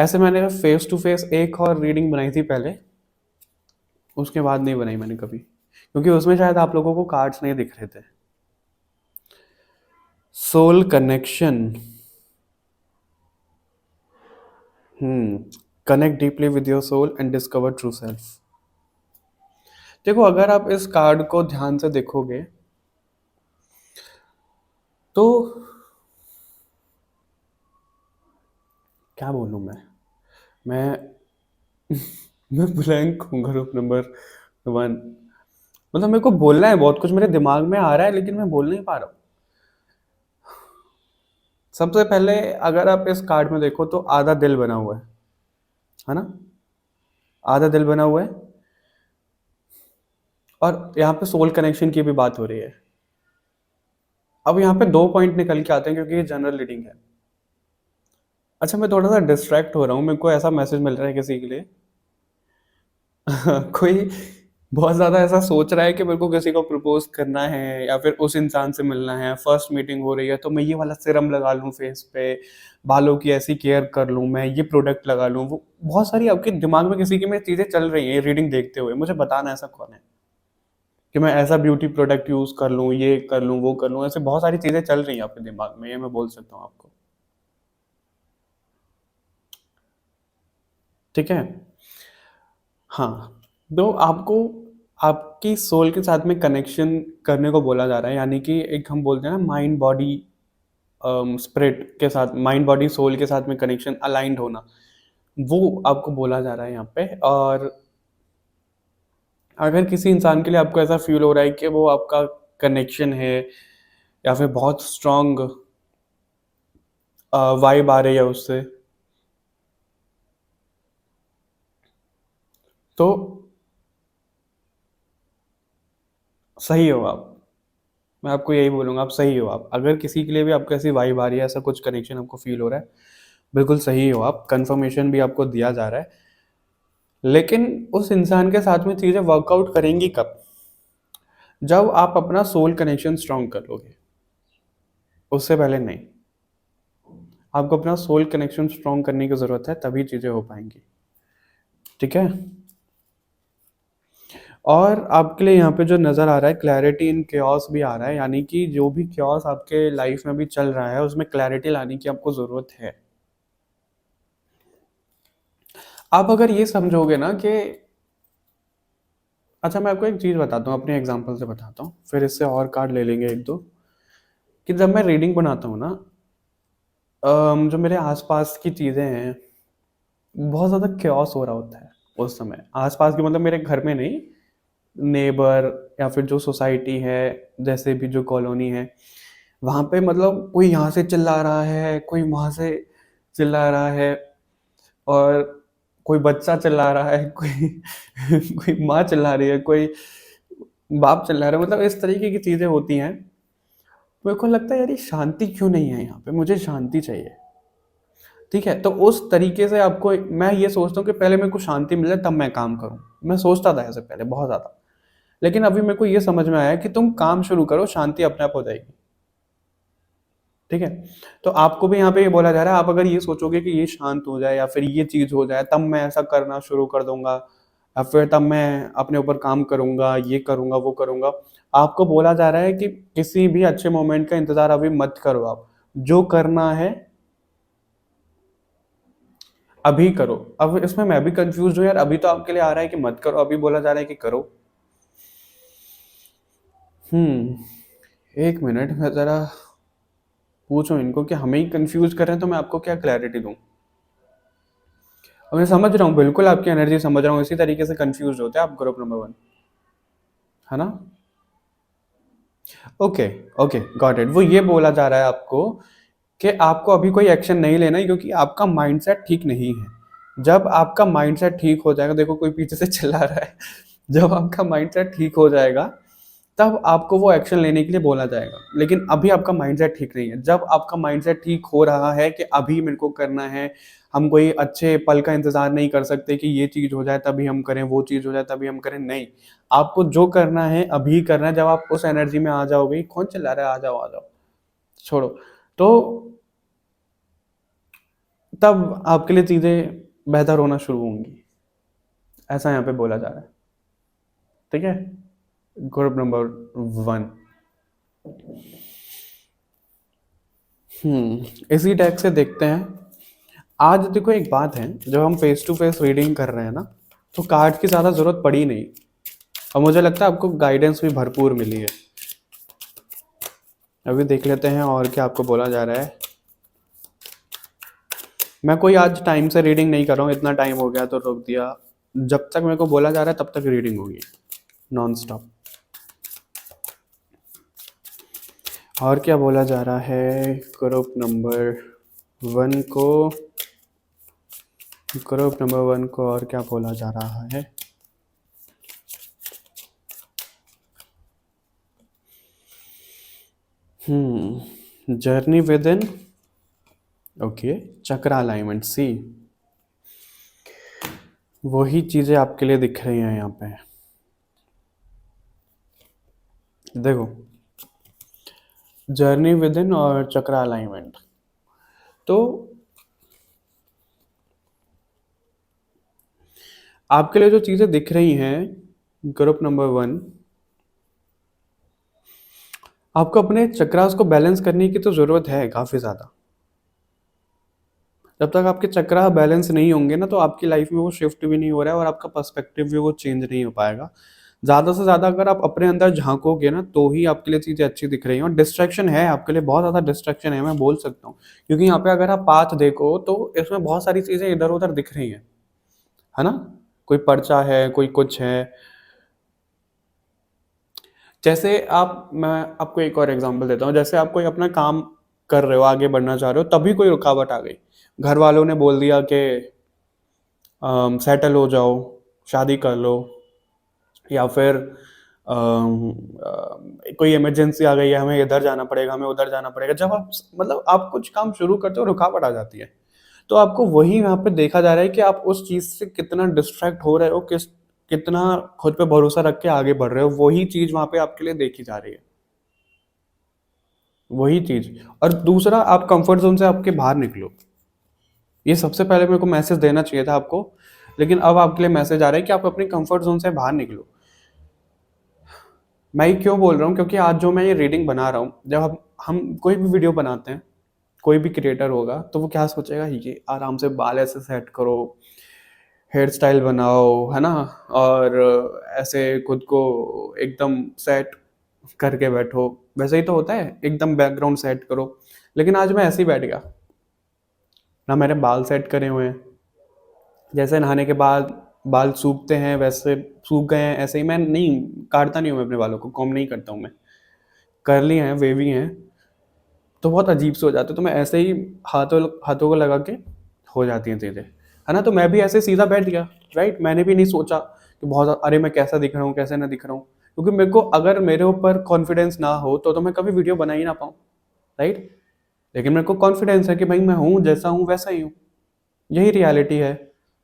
ऐसे मैंने फेस टू फेस एक और रीडिंग बनाई थी पहले, उसके बाद नहीं बनाई मैंने कभी, क्योंकि उसमें शायद आप लोगों को कार्ड्स नहीं दिख रहे थे। Soul connection, connect deeply with your soul and discover true self. देखो, अगर आप इस कार्ड को ध्यान से देखोगे तो क्या बोलूं मैं मैं ब्लैंक हूँ ग्रुप नंबर 1। मतलब मेरे को बोलना है, बहुत कुछ मेरे दिमाग में आ रहा है लेकिन मैं बोल नहीं पा रहा हूँ। सबसे पहले अगर आप इस कार्ड में देखो तो आधा दिल बना हुआ है ना? आधा दिल बना हुआ है, और यहाँ पे सोल कनेक्शन की भी बात हो रही है। अब यहाँ पे 2 पॉइंट निकल के आते हैं क्योंकि ये जनरल रीडिंग है। अच्छा, मैं थोड़ा सा डिस्ट्रैक्ट हो रहा हूँ, मेरे को ऐसा मैसेज मिल रहा है किसी के लिए कोई बहुत ज़्यादा ऐसा सोच रहा है कि मेरे को किसी को प्रपोज करना है या फिर उस इंसान से मिलना है, फर्स्ट मीटिंग हो रही है तो मैं ये वाला सीरम लगा लूँ फेस पे, बालों की ऐसी केयर कर लूँ, मैं ये प्रोडक्ट लगा लूँ, वो बहुत सारी आपके दिमाग में किसी की में चीज़ें चल रही हैं रीडिंग देखते हुए। मुझे बताना ऐसा कौन है कि मैं ऐसा ब्यूटी प्रोडक्ट यूज़ कर लूँ, ये कर लूँ, वो कर लूँ, ऐसे बहुत सारी चीज़ें चल रही हैं आपके दिमाग में, ये मैं बोल सकता हूँ आपको। ठीक है? हाँ, तो आपको आपकी सोल के साथ में कनेक्शन करने को बोला जा रहा है, यानी कि एक हम बोलते हैं ना माइंड बॉडी स्पिरिट के साथ, माइंड बॉडी सोल के साथ में कनेक्शन अलाइंड होना, वो आपको बोला जा रहा है यहाँ पे। और अगर किसी इंसान के लिए आपको ऐसा फील हो रहा है कि वो आपका कनेक्शन है या फिर बहुत स्ट्रॉन्ग वाइब आ रही है उससे, तो सही हो आप। मैं आपको यही बोलूँगा, आप सही हो आप। अगर किसी के लिए भी आपको ऐसी वाइब आ रही है, ऐसा कुछ कनेक्शन आपको फील हो रहा है, बिल्कुल सही हो आप, कंफर्मेशन भी आपको दिया जा रहा है। लेकिन उस इंसान के साथ में चीज़ें वर्कआउट करेंगी कब? जब आप अपना सोल कनेक्शन स्ट्रॉन्ग कर लोगे, उससे पहले नहीं। आपको अपना सोल कनेक्शन स्ट्रॉन्ग करने की ज़रूरत है, तभी चीज़ें हो पाएंगी। ठीक है? और आपके लिए यहाँ पे जो नज़र आ रहा है, क्लैरिटी इन chaos भी आ रहा है, यानी कि जो भी chaos आपके लाइफ में भी चल रहा है उसमें क्लैरिटी लाने की आपको ज़रूरत है। आप अगर ये समझोगे ना कि, अच्छा मैं आपको एक चीज़ बताता हूँ, अपने एग्जांपल से बताता हूँ, फिर इससे और कार्ड ले लेंगे एक दो। कि जब मैं रीडिंग बनाता हूँ ना, जो मेरे आसपास की चीज़ें हैं, बहुत ज़्यादा chaos हो रहा होता है उस समय। आसपास की मतलब मेरे घर में नहीं, नेबर या फिर जो सोसाइटी है, जैसे भी जो कॉलोनी है, वहाँ पे मतलब कोई यहाँ से चिल्ला रहा है, कोई वहाँ से चिल्ला रहा है, और कोई बच्चा चिल्ला रहा है, कोई कोई माँ चिल्ला रही है, कोई बाप चिल्ला रहा है, मतलब इस तरीके की चीज़ें होती हैं। मेरे को लगता है यार ये शांति क्यों नहीं है यहाँ पे, मुझे शांति चाहिए। ठीक है, तो उस तरीके से आपको, मैं ये सोचता हूँ कि पहले मेरे को शांति मिले तब मैं काम करूँ। मैं सोचता था ऐसे पहले बहुत ज़्यादा, लेकिन अभी मेरे को ये समझ में आया कि तुम काम शुरू करो, शांति अपने आप हो जाएगी। ठीक है, तो आपको भी यहाँ पे ये बोला जा रहा है, आप अगर ये सोचोगे कि ये शांत हो जाए या फिर ये चीज़ हो जाए तब मैं ऐसा करना शुरू कर दूंगा, या फिर तब मैं अपने ऊपर काम करूंगा, ये करूंगा, वो करूंगा। आपको बोला जा रहा है कि किसी भी अच्छे मोमेंट का इंतजार अभी मत करो, आप जो करना है अभी करो। अब इसमें मैं भी कंफ्यूज हूँ यार, अभी तो आपके लिए आ रहा है कि मत करो, अभी बोला जा रहा है कि करो। एक मिनट, मैं जरा पूछूं इनको कि हमें ही कंफ्यूज कर रहे हैं तो मैं आपको क्या क्लैरिटी दूं। और मैं समझ रहा हूँ, बिल्कुल आपकी एनर्जी समझ रहा हूँ, इसी तरीके से कंफ्यूज होते हैं आप ग्रुप नंबर 1, है ना? Okay, okay, got it. वो ये बोला जा रहा है आपको कि आपको अभी कोई एक्शन नहीं लेना है क्योंकि आपका माइंडसेट ठीक नहीं है। जब आपका माइंडसेट ठीक हो जाएगा, देखो कोई पीछे से चिल्ला रहा है, जब आपका माइंडसेट ठीक हो जाएगा तब आपको वो एक्शन लेने के लिए बोला जाएगा। लेकिन अभी आपका माइंडसेट ठीक नहीं है। जब आपका माइंडसेट ठीक हो रहा है कि अभी मेरे को करना है, हम कोई अच्छे पल का इंतजार नहीं कर सकते कि ये चीज़ हो जाए तभी हम करें, वो चीज़ हो जाए तभी हम करें, नहीं। आपको जो करना है अभी करना है। जब आप उस एनर्जी में आ जाओगे, कौन चिल्ला रहा है, आ जाओ आ जाओ, छोड़ो। तो तब आपके लिए चीज़ें बेहतर होना शुरू होंगी, ऐसा यहाँ पे बोला जा रहा है। ठीक है, ग्रुप नंबर 1। इसी टैग से देखते हैं। आज देखो एक बात है, जब हम फेस टू फेस रीडिंग कर रहे हैं ना, तो कार्ड की ज़्यादा ज़रूरत पड़ी नहीं, और मुझे लगता है आपको गाइडेंस भी भरपूर मिली है। अभी देख लेते हैं और क्या आपको बोला जा रहा है। मैं कोई आज टाइम से रीडिंग नहीं कर रहा हूँ, इतना टाइम हो गया तो रोक दिया। जब तक मेरे को बोला जा रहा है तब तक रीडिंग होगी, नॉन स्टॉप। और क्या बोला जा रहा है ग्रुप नंबर 1 को, ग्रुप नंबर 1 को और क्या बोला जा रहा है। जर्नी विद इन, ओके, चक्र अलाइनमेंट, सी वही चीज़ें आपके लिए दिख रही हैं यहाँ पे। देखो, जर्नी विद इन और चक्र अलाइनमेंट, तो आपके लिए जो चीज़ें दिख रही हैं ग्रुप नंबर 1, आपको अपने चक्रास को बैलेंस करने की तो ज़रूरत है काफ़ी ज़्यादा। जब तक आपके चक्रा बैलेंस नहीं होंगे ना, तो आपकी लाइफ में वो शिफ्ट भी नहीं हो रहा है और आपका पर्सपेक्टिव भी वो चेंज नहीं हो पाएगा। ज़्यादा से ज़्यादा अगर आप अपने अंदर झांकोगे ना, तो ही आपके लिए चीज़ें अच्छी दिख रही हैं। और डिस्ट्रैक्शन है आपके लिए, बहुत ज़्यादा डिस्ट्रैक्शन है, मैं बोल सकता हूँ, क्योंकि यहाँ पे अगर आप पाथ देखो तो इसमें बहुत सारी चीज़ें इधर उधर दिख रही हैं, है ना। कोई पर्चा है, कोई कुछ है। जैसे आप, मैं आपको एक और एग्जांपल देता हूँ। जैसे आप कोई अपना काम कर रहे हो, आगे बढ़ना चाह रहे हो, तभी कोई रुकावट आ गई। घर वालों ने बोल दिया कि सेटल हो जाओ, शादी कर लो, या फिर कोई इमरजेंसी आ गई है, हमें इधर जाना पड़ेगा, हमें उधर जाना पड़ेगा। जब आप, मतलब आप कुछ काम शुरू करते हो, रुकावट आ जाती है, तो आपको वही यहाँ पे देखा जा रहा है कि आप उस चीज़ से कितना डिस्ट्रैक्ट हो रहे हो, कितना खुद पे भरोसा रख के आगे बढ़ रहे हो। वही चीज़ वहाँ पे आपके लिए देखी जा रही है, वही चीज़। और दूसरा, आप कंफर्ट जोन से आपके बाहर निकलो। ये सबसे पहले मेरे को मैसेज देना चाहिए था आपको, लेकिन अब आपके लिए मैसेज आ रहा है कि आप अपनी कंफर्ट जोन से बाहर निकलो। मैं ये क्यों बोल रहा हूँ, क्योंकि आज जो मैं ये रीडिंग बना रहा हूँ, जब हम कोई भी वीडियो बनाते हैं, कोई भी क्रिएटर होगा तो वो क्या सोचेगा, ये आराम से बाल ऐसे सेट करो, हेयर स्टाइल बनाओ, है ना, और ऐसे खुद को एकदम सेट करके बैठो। वैसे ही तो होता है, एकदम बैकग्राउंड सेट करो। लेकिन आज मैं ऐसे ही बैठ गया, ना मैंने बाल सेट करे हुए हैं, जैसे नहाने के बाद बाल सूखते हैं वैसे सूख गए हैं, ऐसे ही मैं नहीं काटता, नहीं हूँ मैं अपने बालों को, कॉम्ब नहीं करता हूँ मैं। कर्ली हैं, वेवी हैं, तो बहुत अजीब से हो जाते, तो मैं ऐसे ही हाथों हाथों को लगा के हो जाती हैं चीज़ें, है ना। तो मैं भी ऐसे सीधा बैठ गया, राइट। मैंने भी नहीं सोचा कि बहुत अरे मैं कैसा दिख रहा हूँ, कैसे ना दिख रहा हूँ, क्योंकि मेरे को, अगर मेरे ऊपर कॉन्फिडेंस ना हो तो मैं कभी वीडियो बना ही ना पाऊँ, राइट। लेकिन मेरे को कॉन्फिडेंस है कि भाई मैं हूँ जैसा हूँ वैसा ही हूँ, यही रियलिटी है।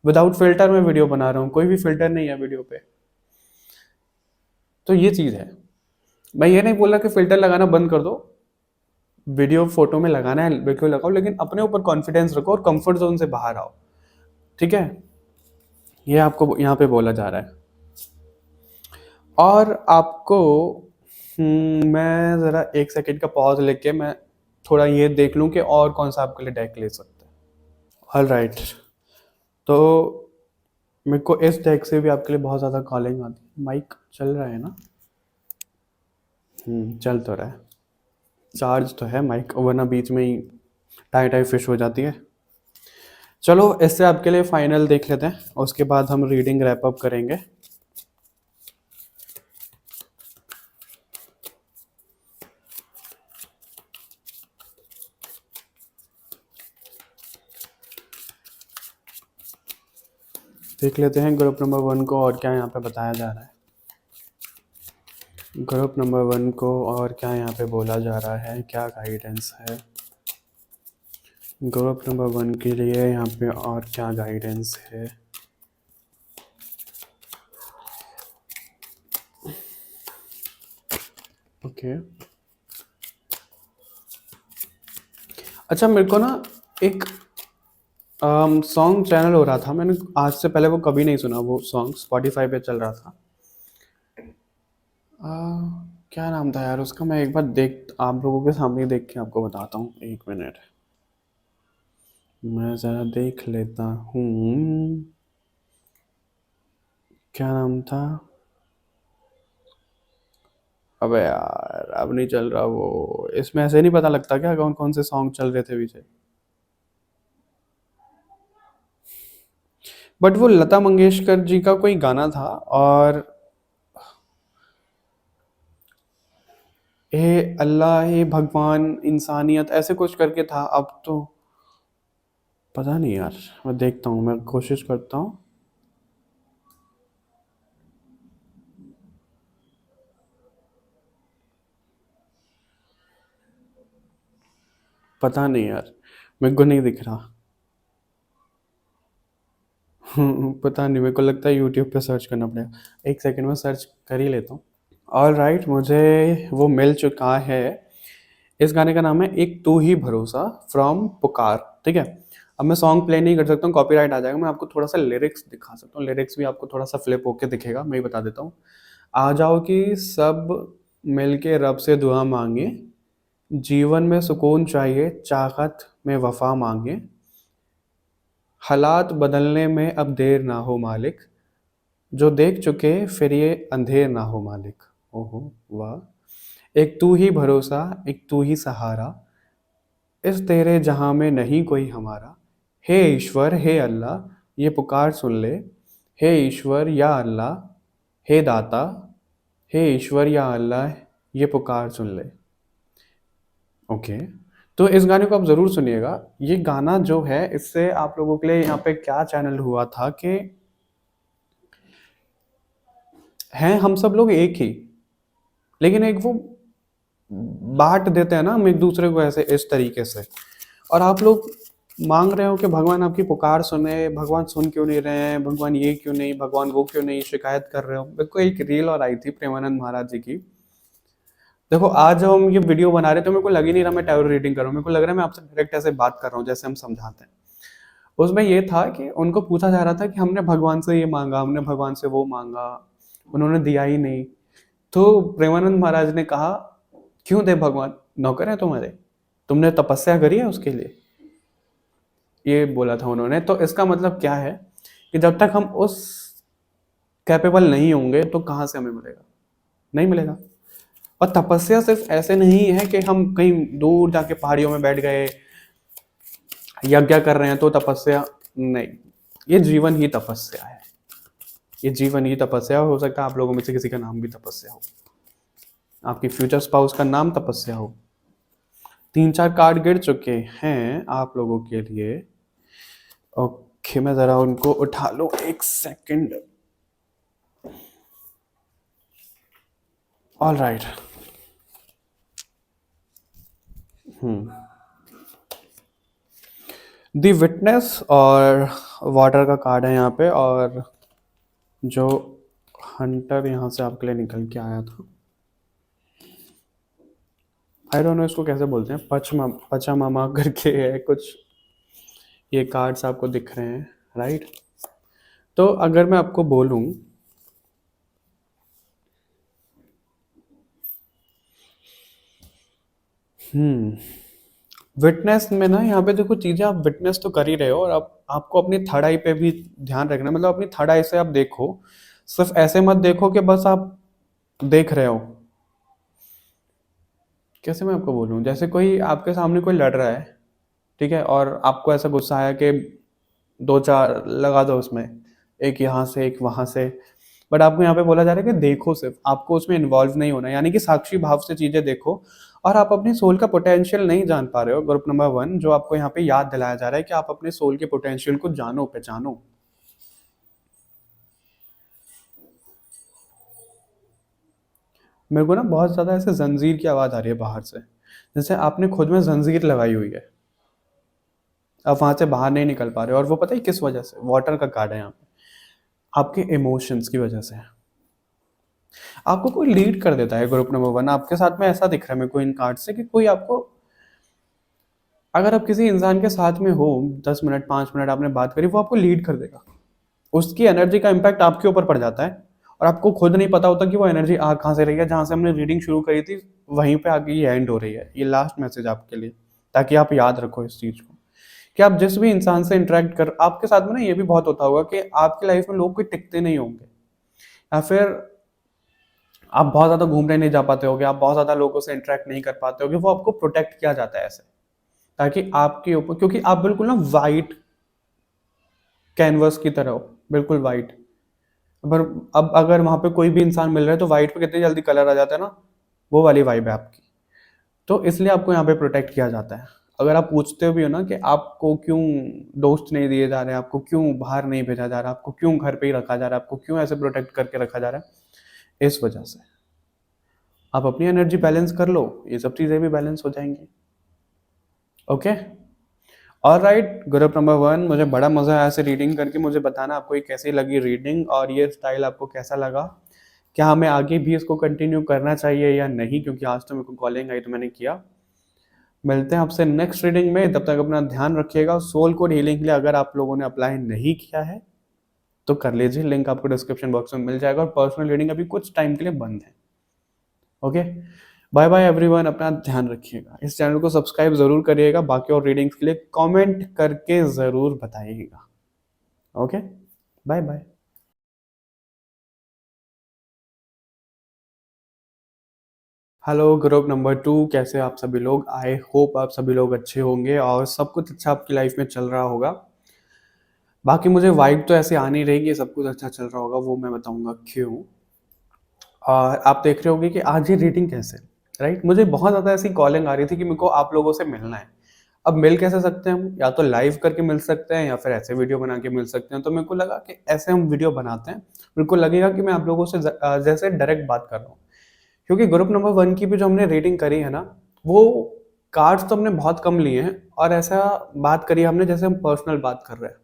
विदाउट फिल्टर में वीडियो बना रहा हूँ, कोई भी फिल्टर नहीं है वीडियो पे। तो ये चीज़ है। मैं ये नहीं बोल रहा कि फिल्टर लगाना बंद कर दो, वीडियो फोटो में लगाना है बिल्कुल लगाओ, लेकिन अपने ऊपर कॉन्फिडेंस रखो और कंफर्ट जोन से बाहर आओ, ठीक है। ये आपको यहाँ पे बोला जा रहा है। और आपको मैं ज़रा एक सेकंड का पॉज लेके मैं थोड़ा ये देख लूँ कि और कौन सा आपके लिए डेक ले सकते हैं। ऑल राइट, तो मेरे को इस डेक से भी आपके लिए बहुत ज़्यादा कॉलिंग आती है। माइक चल रहा है ना? चल तो रहा है, चार्ज तो है माइक, वरना बीच में ही टाई टाई फिश हो जाती है। चलो इससे आपके लिए फाइनल देख लेते हैं, उसके बाद हम रीडिंग रैप अप करेंगे। देख लेते हैं ग्रुप नंबर 1 को और क्या यहाँ पे बताया जा रहा है। ग्रुप नंबर 1 को और क्या यहाँ पे बोला जा रहा है, क्या गाइडेंस है ग्रुप नंबर 1 के लिए यहाँ पे, और क्या गाइडेंस है। ओके, अच्छा मेरे को ना एक सॉन्ग चैनल हो रहा था, मैंने आज से पहले वो कभी नहीं सुना, वो सॉन्ग स्पॉटिफाई पे चल रहा था। अ, क्या नाम था यार उसका, मैं एक बार देख आप लोगों के सामने देख के आपको बताता हूँ, एक मिनट मैं ज़रा देख लेता हूँ। क्या नाम था? अबे यार अब नहीं चल रहा वो, इसमें ऐसे नहीं पता लगता क्या कौन कौन से सॉन्ग चल रहे थे पीछे। बट वो लता मंगेशकर जी का कोई गाना था, और हे अल्लाह, हे भगवान, इंसानियत, ऐसे कुछ करके था। अब तो पता नहीं यार, मैं देखता हूँ, मैं कोशिश करता हूँ। पता नहीं यार, मेरे को नहीं दिख रहा। पता नहीं, मेरे को लगता है यूट्यूब पे सर्च करना पड़ेगा। एक सेकंड में सर्च कर ही लेता हूँ। ऑल राइट, मुझे वो मिल चुका है। इस गाने का नाम है एक तू ही भरोसा, फ्रॉम पुकार। ठीक है, अब मैं सॉन्ग प्ले नहीं कर सकता हूँ, कॉपीराइट आ जाएगा। मैं आपको थोड़ा सा लिरिक्स दिखा सकता हूँ, लिरिक्स भी आपको थोड़ा सा फ्लिप होके दिखेगा, मैं ही बता देता हूँ। आ जाओ कि सब मिलके रब से दुआ मांगे, जीवन में सुकून चाहिए, चाहत में वफा मांगे, हालात बदलने में अब देर ना हो मालिक, जो देख चुके फिर ये अंधेर ना हो मालिक। ओहो, वाह। एक तू ही भरोसा, एक तू ही सहारा, इस तेरे जहां में नहीं कोई हमारा, हे ईश्वर, हे अल्लाह, ये पुकार सुन ले, हे ईश्वर या अल्लाह, हे दाता, हे ईश्वर या अल्लाह, ये पुकार सुन ले। ओके, तो इस गाने को आप ज़रूर सुनिएगा। ये गाना जो है, इससे आप लोगों के लिए यहाँ पे क्या चैनल हुआ था कि हैं हम सब लोग एक ही, लेकिन एक वो बांट देते हैं ना हम एक दूसरे को ऐसे इस तरीके से। और आप लोग मांग रहे हो कि भगवान आपकी पुकार सुने, भगवान सुन क्यों नहीं रहे हैं, भगवान ये क्यों नहीं, भगवान वो क्यों नहीं, शिकायत कर रहे हो। मेरे को एक रील और आई थी प्रेमानंद महाराज जी की। देखो, आज जब हम ये वीडियो बना रहे हैं तो मेरे को लग ही नहीं रहा मैं टैरो रीडिंग कर रहा हूँ, मेरे को लग रहा है मैं आपसे डायरेक्ट ऐसे बात कर रहा हूँ जैसे हम समझाते हैं। उसमें ये था कि उनको पूछा जा रहा था कि हमने भगवान से ये मांगा, हमने भगवान से वो मांगा, उन्होंने दिया ही नहीं। तो प्रेमानंद महाराज ने कहा, क्यों दे भगवान, नौकर है तुम्हारे, तुमने तपस्या करी है उसके लिए, ये बोला था उन्होंने। तो इसका मतलब क्या है कि जब तक हम उस कैपेबल नहीं होंगे तो कहाँ से हमें मिलेगा, नहीं मिलेगा। और तपस्या सिर्फ ऐसे नहीं है कि हम कहीं दूर जाके पहाड़ियों में बैठ गए, यज्ञ कर रहे हैं तो तपस्या नहीं। ये जीवन ही तपस्या है, ये जीवन ही तपस्या हो सकता है। आप लोगों में से किसी का नाम भी तपस्या हो, आपकी फ्यूचर स्पाउस का नाम तपस्या हो। 3-4 कार्ड गिर चुके हैं आप लोगों के लिए। ओके, मैं जरा उनको उठा लूं, एक second. All right. The witness और वाटर का कार्ड है यहाँ पे, और जो हंटर यहाँ से आपके लिए निकल के आया था, आई डोंट नो इसको कैसे बोलते हैं, पचा मामा करके है कुछ। ये कार्ड्स आपको दिख रहे हैं, राइट? तो अगर मैं आपको बोलूं, विटनेस में ना, यहाँ पे देखो चीजें आप विटनेस तो कर ही रहे हो, और आप आपको अपनी थर्ड आई पे भी ध्यान रखना है। मतलब अपनी थर्ड आई से आप देखो, सिर्फ ऐसे मत देखो कि बस आप देख रहे हो। कैसे मैं आपको बोलूँ, जैसे कोई आपके सामने कोई लड़ रहा है, ठीक है, और आपको ऐसा गुस्सा आया कि 2-4 लगा दो उसमें, एक यहाँ से एक वहां से। बट आपको यहाँ पे बोला जा रहा है कि देखो, सिर्फ आपको उसमें इन्वॉल्व नहीं होना, यानी कि साक्षी भाव से चीजें देखो। और आप अपने सोल का पोटेंशियल नहीं जान पा रहे हो। ग्रुप नंबर 1 जो आपको यहाँ पे याद दिलाया जा रहा है कि आप अपने सोल के पोटेंशियल को जानो, पहचानो। मेरे को ना बहुत ज्यादा ऐसे जंजीर की आवाज आ रही है बाहर से, जैसे आपने खुद में जंजीर लगाई हुई है, आप वहां से बाहर नहीं निकल पा रहे हो। और वो पता है किस वजह से? वाटर का कार्ड है यहाँ पे, आपके इमोशंस की वजह से। आपको कोई लीड कर देता है, ग्रुप नंबर 1 आपके साथ में ऐसा दिख रहा है मेरे को इन कार्ड से, कि कोई आपको अगर आप किसी इंसान के साथ में हो 10 मिनट 5 मिनट आपने बात करी, वो आपको लीड कर देगा। उसकी एनर्जी का इम्पैक्ट आपके ऊपर पड़ जाता है और आपको खुद नहीं पता होता कि वो एनर्जी आ कहाँ से रही है। जहाँ से हमने रीडिंग शुरू करी थी वहीं पे आगे ये एंड हो रही है। ये लास्ट मैसेज आपके लिए, ताकि आप याद रखो इस चीज़ को कि आप जिस भी इंसान से इंटरेक्ट कर, आपके साथ में ना ये भी बहुत होता होगा कि आपकी लाइफ में लोग कोई टिकते नहीं होंगे, या फिर आप बहुत ज़्यादा घूमने नहीं जा पाते होगे, आप बहुत ज़्यादा लोगों से इंटरेक्ट नहीं कर पाते होगे। वो आपको प्रोटेक्ट किया जाता है ऐसे, ताकि आपके ऊपर, क्योंकि आप बिल्कुल ना वाइट कैनवस की तरह हो, बिल्कुल वाइट। पर अब अगर वहां पे कोई भी इंसान मिल रहा है तो वाइट पे कितनी जल्दी कलर आ जाता है ना, वो वाली वाइब है आपकी। तो इसलिए आपको यहाँ पे प्रोटेक्ट किया जाता है। अगर आप पूछते भी हो ना कि आपको क्यों दोस्त नहीं दिए जा रहे हैं, आपको क्यों बाहर नहीं भेजा जा रहा, आपको क्यों घर पे ही रखा जा रहा है, आपको क्यों ऐसे प्रोटेक्ट करके रखा जा रहा है, इस वजह से। आप अपनी एनर्जी बैलेंस कर लो, ये सब चीज़ें भी बैलेंस हो जाएंगी। ओके, ऑलराइट, ग्रुप नंबर 1, मुझे बड़ा मज़ा आया ऐसे रीडिंग करके। मुझे बताना आपको ये कैसी लगी रीडिंग, और ये स्टाइल आपको कैसा लगा। क्या हमें आगे भी इसको कंटिन्यू करना चाहिए या नहीं, क्योंकि आज तो मेरे को कॉलिंग आई तो मैंने किया। मिलते हैं आपसे नेक्स्ट रीडिंग में, तब तक अपना ध्यान रखिएगा। सोल कोड हीलिंग के लिए अगर आप लोगों ने अप्लाई नहीं किया है तो कर लीजिए, लिंक आपको डिस्क्रिप्शन बॉक्स में मिल जाएगा। और पर्सनल रीडिंग अभी कुछ टाइम के लिए बंद है। ओके, बाय बाय एवरीवन, अपना ध्यान रखिएगा। इस चैनल को सब्सक्राइब जरूर करिएगा। बाकी और रीडिंग्स के लिए कमेंट करके जरूर बताइएगा। Okay, bye bye. Hello group number 2, कैसे आप सभी लोग? आई होप आप सभी लोग अच्छे होंगे और सब कुछ अच्छा आपकी लाइफ में चल रहा होगा। बाकी मुझे वाइब तो ऐसे आ नहीं रही कि सब कुछ अच्छा चल रहा होगा, वो मैं बताऊंगा क्यों। और आप देख रहे होंगे कि आज ये रीडिंग कैसे, राइट? मुझे बहुत ज़्यादा ऐसी कॉलिंग आ रही थी कि मेरे को आप लोगों से मिलना है। अब मिल कैसे सकते हैं हम? या तो लाइव करके मिल सकते हैं या फिर ऐसे वीडियो बना के मिल सकते हैं। तो मेरे को लगा कि ऐसे हम वीडियो बनाते हैं, मेरे को लगेगा कि मैं आप लोगों से जैसे डायरेक्ट बात कर रहा हूँ। क्योंकि ग्रुप नंबर 1 की भी जो हमने रीडिंग करी है ना, वो कार्ड्स तो हमने बहुत कम लिए हैं और ऐसा बात करी है हमने जैसे हम पर्सनल बात कर रहे हैं।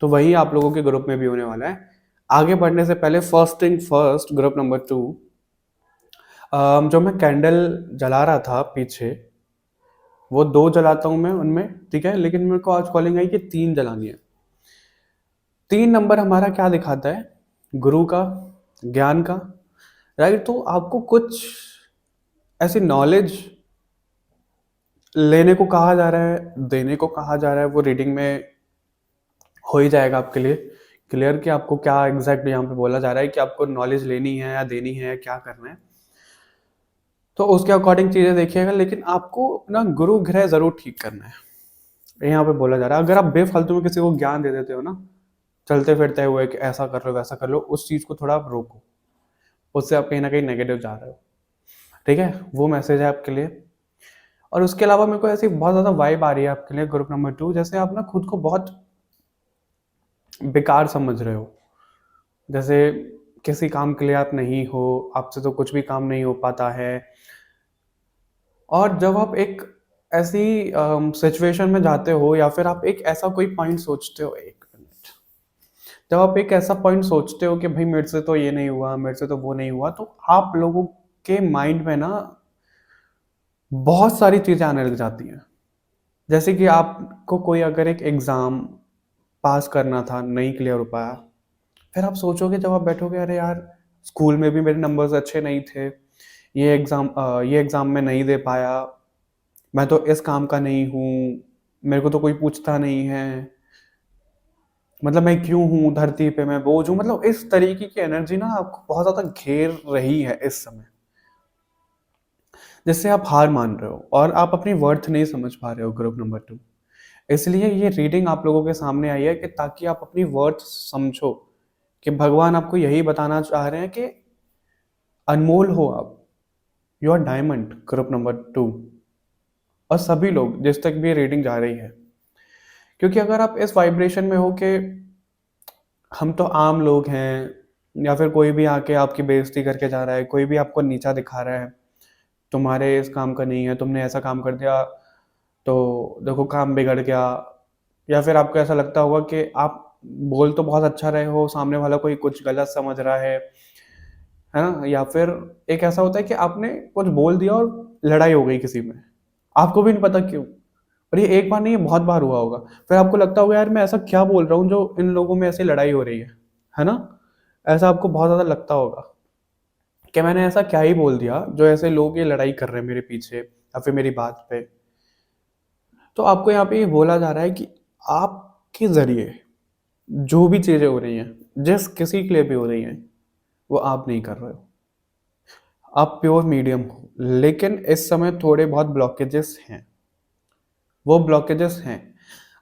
तो वही आप लोगों के ग्रुप में भी होने वाला है। आगे बढ़ने से पहले first thing first, group number 2, जो मैं कैंडल जला रहा था पीछे, वो 2 जलाता हूँ मैं उनमें, ठीक है, लेकिन मेरे को आज कॉलिंग आई कि 3 जलानी है। 3 नंबर हमारा क्या दिखाता है? गुरु का, ज्ञान का, राइट? तो आपको कुछ ऐसी नॉलेज लेने को कहा जा रहा है, देने को कहा जा रहा है। वो रीडिंग में हो ही जाएगा आपके लिए क्लियर कि आपको क्या एग्जैक्ट यहाँ पे बोला जा रहा है, कि आपको नॉलेज लेनी है या देनी है या क्या करना है। तो उसके अकॉर्डिंग चीज़ें देखिएगा, लेकिन आपको अपना गुरु ग्रह जरूर ठीक करना है। यहाँ पे बोला जा रहा है अगर आप बेफालतू में किसी को ज्ञान दे देते हो ना, चलते फिरते हुए कि ऐसा कर लो वैसा कर लो, उस चीज़ को थोड़ा आप रोको। उससे आप कहीं ना कहीं नेगेटिव जा रहे हो, ठीक है? वो मैसेज है आपके लिए। और उसके अलावा मेरे को ऐसी बहुत ज़्यादा वाइब आ रही है आपके लिए ग्रुप नंबर 2, जैसे आप ना खुद को बहुत बेकार समझ रहे हो। जैसे किसी काम के लिए आप नहीं हो, आपसे तो कुछ भी काम नहीं हो पाता है। और जब आप एक ऐसी सिचुएशन में जाते हो, या फिर आप एक ऐसा कोई पॉइंट सोचते हो, एक मिनट, जब आप एक ऐसा पॉइंट सोचते हो कि भाई मेरे से तो ये नहीं हुआ, मेरे से तो वो नहीं हुआ, तो आप लोगों के माइंड में ना बहुत सारी चीज़ें आने लग जाती हैं। जैसे कि आपको कोई अगर एक एग्ज़ाम पास करना था, नहीं क्लियर हो पाया, फिर आप सोचोगे जब आप बैठोगे, अरे यार स्कूल में भी मेरे नंबर्स अच्छे नहीं थे, ये एग्ज़ाम में नहीं दे पाया, मैं तो इस काम का नहीं हूँ, मेरे को तो कोई पूछता नहीं है, मतलब मैं क्यों हूँ धरती पे, मैं बोझ हूँ। मतलब इस तरीके की एनर्जी ना आपको बहुत ज़्यादा घेर रही है इस समय, जिससे आप हार मान रहे हो और आप अपनी वर्थ नहीं समझ पा रहे हो ग्रुप नंबर 2। इसलिए ये रीडिंग आप लोगों के सामने आई है कि ताकि आप अपनी वर्थ समझो, कि भगवान आपको यही बताना चाह रहे हैं कि अनमोल हो आप, you are diamond, group number 2। और सभी लोग जिस तक भी ये रीडिंग जा रही है, क्योंकि अगर आप इस वाइब्रेशन में हो कि हम तो आम लोग हैं, या फिर कोई भी आके आपकी बेइज्जती करके जा रहा है, कोई भी आपको नीचा दिखा रहा है, तुम्हारे इस काम का नहीं है, तुमने ऐसा काम कर दिया तो देखो काम बिगड़ गया, या फिर आपको ऐसा लगता होगा कि आप बोल तो बहुत अच्छा रहे हो, सामने वाला कोई कुछ गलत समझ रहा है ना? या फिर एक ऐसा होता है कि आपने कुछ बोल दिया और लड़ाई हो गई किसी में, आपको भी नहीं पता क्यों, और ये एक बार नहीं, ये बहुत बार हुआ होगा। फिर आपको लगता होगा यार मैं ऐसा क्या बोल रहा हूँ जो इन लोगों में ऐसी लड़ाई हो रही है ना? ऐसा आपको बहुत ज़्यादा लगता होगा कि मैंने ऐसा क्या ही बोल दिया जो ऐसे लोग ये लड़ाई कर रहे हैं मेरे पीछे या फिर मेरी बात पे। तो आपको यहाँ पे ये बोला जा रहा है कि आपके ज़रिए जो भी चीज़ें हो रही हैं, जिस किसी के लिए भी हो रही हैं, वो आप नहीं कर रहे हो। आप प्योर मीडियम हो, लेकिन इस समय थोड़े बहुत ब्लॉकेजेस हैं। वो ब्लॉकेजेस हैं।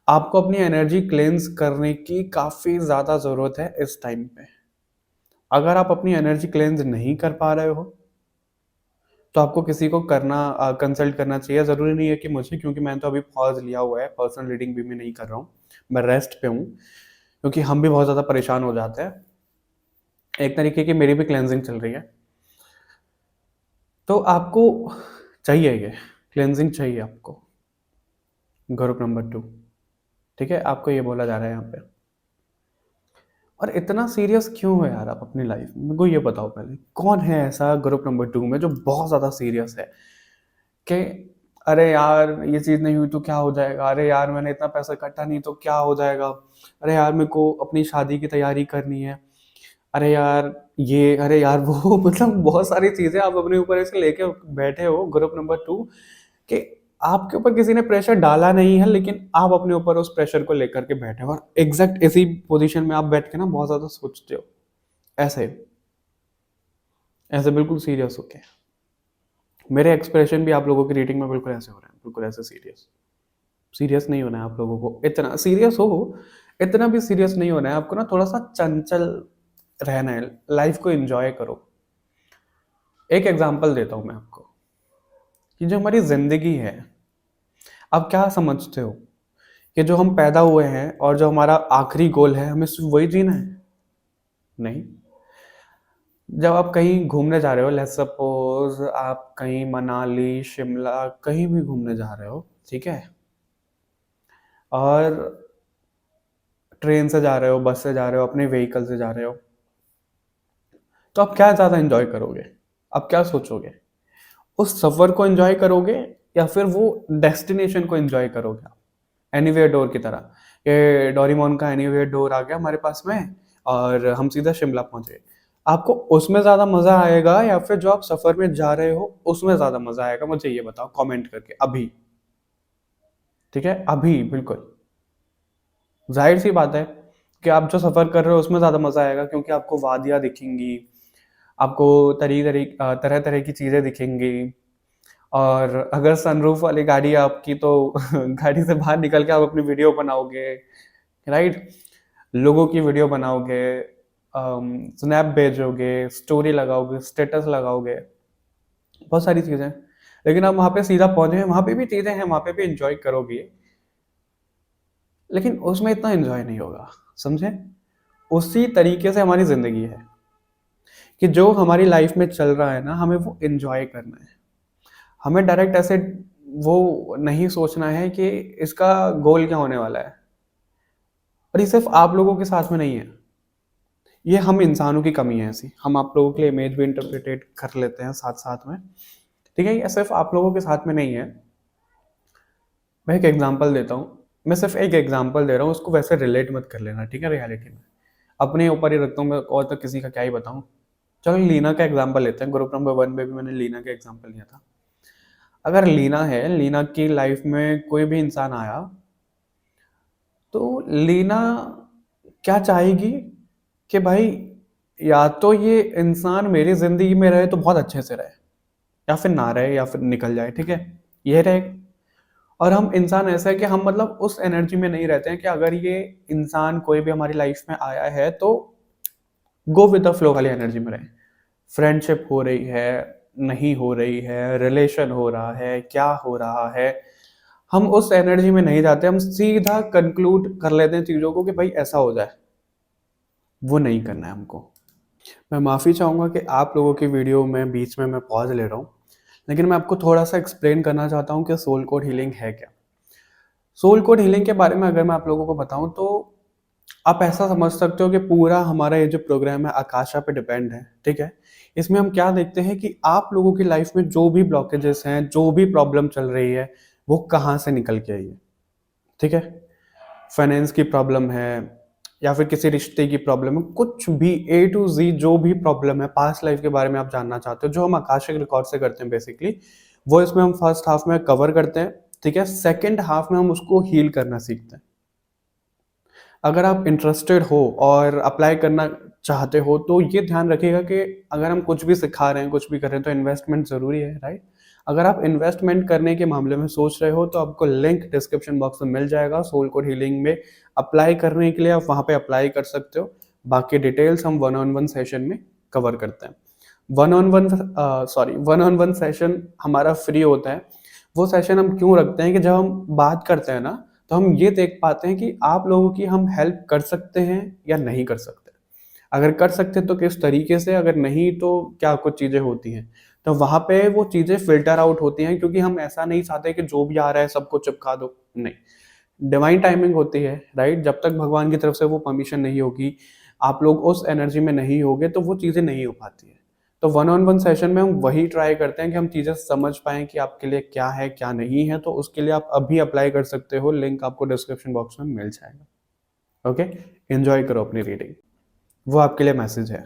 आपको अपनी एनर्जी क्लेंस करने की काफ़ी ज़्यादा ज़रूरत है इस टाइम पे। अगर आप अपनी एनर्जी क्लेंस नहीं कर पा रहे हो, तो आपको किसी को कंसल्ट करना चाहिए। ज़रूरी नहीं है कि मुझे, क्योंकि मैंने तो अभी पॉज़ लिया हुआ है, पर्सनल रीडिंग भी मैं नहीं कर रहा हूँ। मैं रेस्ट पे हूँ, क्योंकि हम भी बहुत ज़्यादा परेशान हो जाते हैं। एक तरीके की मेरी भी क्लेंजिंग चल रही है। तो आपको चाहिए ये, क्लेंजिंग चाहिए आपको। ग्रुप नंबर 2, ठीक है? आपको ये बोला जा रहा है यहाँ पे। और इतना सीरियस क्यों हो यार आप अपनी लाइफ में? मेरे को ये बताओ पहले, कौन है ऐसा ग्रुप नंबर 2 में जो बहुत ज़्यादा सीरियस है कि अरे यार ये चीज़ नहीं हुई तो क्या हो जाएगा? अरे यार मैंने इतना पैसा इकट्ठा नहीं तो क्या हो जाएगा? अरे यार मेरे को अपनी शादी की तैयारी करनी है। अरे यार ये, अरे यार वो मतलब बहुत सारी चीज़ें आप अपने ऊपर ऐसे लेके बैठे हो ग्रुप नंबर 2 कि आपके ऊपर किसी ने प्रेशर डाला नहीं है, लेकिन आप अपने ऊपर उस प्रेशर को लेकर के बैठे हो और एग्जैक्ट इसी पोजीशन में आप बैठ के ना बहुत ज़्यादा सोचते हो। ऐसे ऐसे बिल्कुल सीरियस होके। मेरे एक्सप्रेशन भी आप लोगों की रीडिंग में बिल्कुल ऐसे हो रहे हैं, बिल्कुल ऐसे सीरियस। सीरियस नहीं होना है आप लोगों को, इतना सीरियस हो, इतना भी सीरियस नहीं होना है आपको ना, थोड़ा सा चंचल रहना है, लाइफ को एंजॉय करो। एक एग्जांपल देता हूँ मैं आपको कि जो हमारी ज़िंदगी है, आप क्या समझते हो कि जो हम पैदा हुए हैं और जो हमारा आखिरी गोल है, हमें सिर्फ वही जीना है? नहीं। जब आप कहीं घूमने जा रहे हो, लेट्स सपोज आप कहीं मनाली, शिमला, कहीं भी घूमने जा रहे हो, ठीक है? और ट्रेन से जा रहे हो, बस से जा रहे हो, अपने व्हीकल से जा रहे हो, तो आप क्या ज़्यादा एंजॉय करोगे? आप क्या सोचोगे? उस सफ़र को एंजॉय करोगे या फिर वो डेस्टिनेशन को एंजॉय करोगे आप? एनीवेयर डोर की तरह, ये डोरेमोन का एनीवेयर डोर आ गया हमारे पास में और हम सीधा शिमला पहुंच गए। आपको उसमें ज़्यादा मज़ा आएगा या फिर जो आप सफ़र में जा रहे हो उसमें ज़्यादा मज़ा आएगा? मुझे ये बताओ कमेंट करके अभी। ठीक है, अभी बिल्कुल जाहिर सी बात है कि आप जो सफ़र कर रहे हो उसमें ज़्यादा मज़ा आएगा, क्योंकि आपको वादियाँ दिखेंगी, आपको तरह तरह की चीज़ें दिखेंगी। और अगर सनरूफ वाली गाड़ी है आपकी तो गाड़ी से बाहर निकल के आप अपनी वीडियो बनाओगे, राइट? लोगों की वीडियो बनाओगे, स्नैप भेजोगे, स्टोरी लगाओगे, स्टेटस लगाओगे, बहुत सारी चीज़ें हैं। लेकिन आप वहाँ पे सीधा पहुँचे हैं, वहाँ पे भी चीज़ें हैं, वहाँ पे भी एंजॉय करोगे, लेकिन उसमें इतना एंजॉय नहीं होगा, समझे? उसी तरीके से हमारी ज़िंदगी है कि जो हमारी लाइफ में चल रहा है ना, हमें वो एंजॉय करना है। हमें डायरेक्ट ऐसे वो नहीं सोचना है कि इसका गोल क्या होने वाला है। और ये सिर्फ आप लोगों के साथ में नहीं है, ये हम इंसानों की कमी है ऐसी। हम आप लोगों के लिए इमेज भी इंटरप्रिटेट कर लेते हैं साथ साथ में, ठीक है? ये सिर्फ आप लोगों के साथ में नहीं है। मैं एक एग्जांपल देता हूँ, मैं सिर्फ एक एग्जांपल दे रहा हूँ, उसको वैसे रिलेट मत कर लेना, ठीक है? रियलिटी में अपने ऊपर ही रखता हूँ मैं, और तो किसी का क्या ही बताऊँ। चलो लीना का एग्जांपल लेते हैं, ग्रुप नंबर 1 में भी मैंने लीना का एग्जांपल लिया था। अगर लीना है, लीना की लाइफ में कोई भी इंसान आया, तो लीना क्या चाहेगी कि भाई या तो ये इंसान मेरी ज़िंदगी में रहे तो बहुत अच्छे से रहे, या फिर ना रहे या फिर निकल जाए, ठीक है? ये रहेगा। और हम इंसान ऐसा है कि हम मतलब उस एनर्जी में नहीं रहते हैं कि अगर ये इंसान कोई भी हमारी लाइफ में आया है तो गो विद द फ्लो वाली एनर्जी में रहे। फ्रेंडशिप हो रही है, नहीं हो रही है, रिलेशन हो रहा है, क्या हो रहा है, हम उस एनर्जी में नहीं जाते, हम सीधा कंक्लूड कर लेते हैं चीज़ों को कि भाई ऐसा हो जाए। वो नहीं करना है हमको। मैं माफ़ी चाहूँगा कि आप लोगों की वीडियो में बीच में मैं पॉज़ ले रहा हूँ, लेकिन मैं आपको थोड़ा-सा एक्सप्लेन करना चाहता हूँ कि सोल कोड हीलिंग है क्या? सोल कोड हीलिंग के बारे में अगर मैं आप लोगों को बताऊँ तो आप ऐसा समझ सकते हो कि पूरा हमारा ये जो प्रोग्राम है आकाशा पे डिपेंड है, ठीक है? इसमें हम क्या देखते हैं कि आप लोगों की लाइफ़ में जो भी ब्लॉकेजेस हैं, जो भी प्रॉब्लम चल रही है, वो कहाँ से निकल के आई है। ठीक है, फाइनेंस की प्रॉब्लम है या फिर किसी रिश्ते की प्रॉब्लम है, कुछ भी ए टू जी जो भी प्रॉब्लम है, पास्ट लाइफ के बारे में आप जानना चाहते हो, जो हम आकाशिक रिकॉर्ड से करते हैं बेसिकली, वो इसमें हम फर्स्ट हाफ में कवर करते हैं। ठीक है, सेकेंड हाफ में हम उसको हील करना सीखते हैं। अगर आप इंटरेस्टेड हो और अप्लाई करना चाहते हो तो ये ध्यान रखिएगा कि अगर हम कुछ भी सिखा रहे हैं, कुछ भी कर रहे हैं, तो इन्वेस्टमेंट ज़रूरी है, राइट? अगर आप इन्वेस्टमेंट करने के मामले में सोच रहे हो तो आपको लिंक डिस्क्रिप्शन बॉक्स में मिल जाएगा। सोल कोड हीलिंग में अप्लाई करने के लिए आप वहाँ पे अप्लाई कर सकते हो। बाकी डिटेल्स हम वन ऑन वन सेशन में कवर करते हैं। वन ऑन वन सेशन हमारा फ्री होता है। वो सेशन हम क्यों रखते हैं कि जब हम बात करते हैं ना, तो हम ये देख पाते हैं कि आप लोगों की हम हेल्प कर सकते हैं या नहीं कर सकते। अगर कर सकते हैं तो किस तरीके से, अगर नहीं तो क्या कुछ चीज़ें होती हैं। तो वहाँ पे वो चीज़ें फ़िल्टर आउट होती हैं, क्योंकि हम ऐसा नहीं चाहते कि जो भी आ रहा है सबको चिपका दो, नहीं। डिवाइन टाइमिंग होती है, राइट? जब तक भगवान की तरफ से वो परमिशन नहीं होगी, आप लोग उस एनर्जी में नहीं होगे, तो वो चीज़ें नहीं हो पाती हैं। तो वन ऑन वन सेशन में हम वही ट्राई करते हैं कि हम चीज़ें समझ पाएँ कि आपके लिए क्या है, क्या नहीं है। तो उसके लिए आप अभी अप्लाई कर सकते हो, लिंक आपको डिस्क्रिप्शन बॉक्स में मिल जाएगा। ओके? एन्जॉय करो अपनी रीडिंग। वो आपके लिए मैसेज है।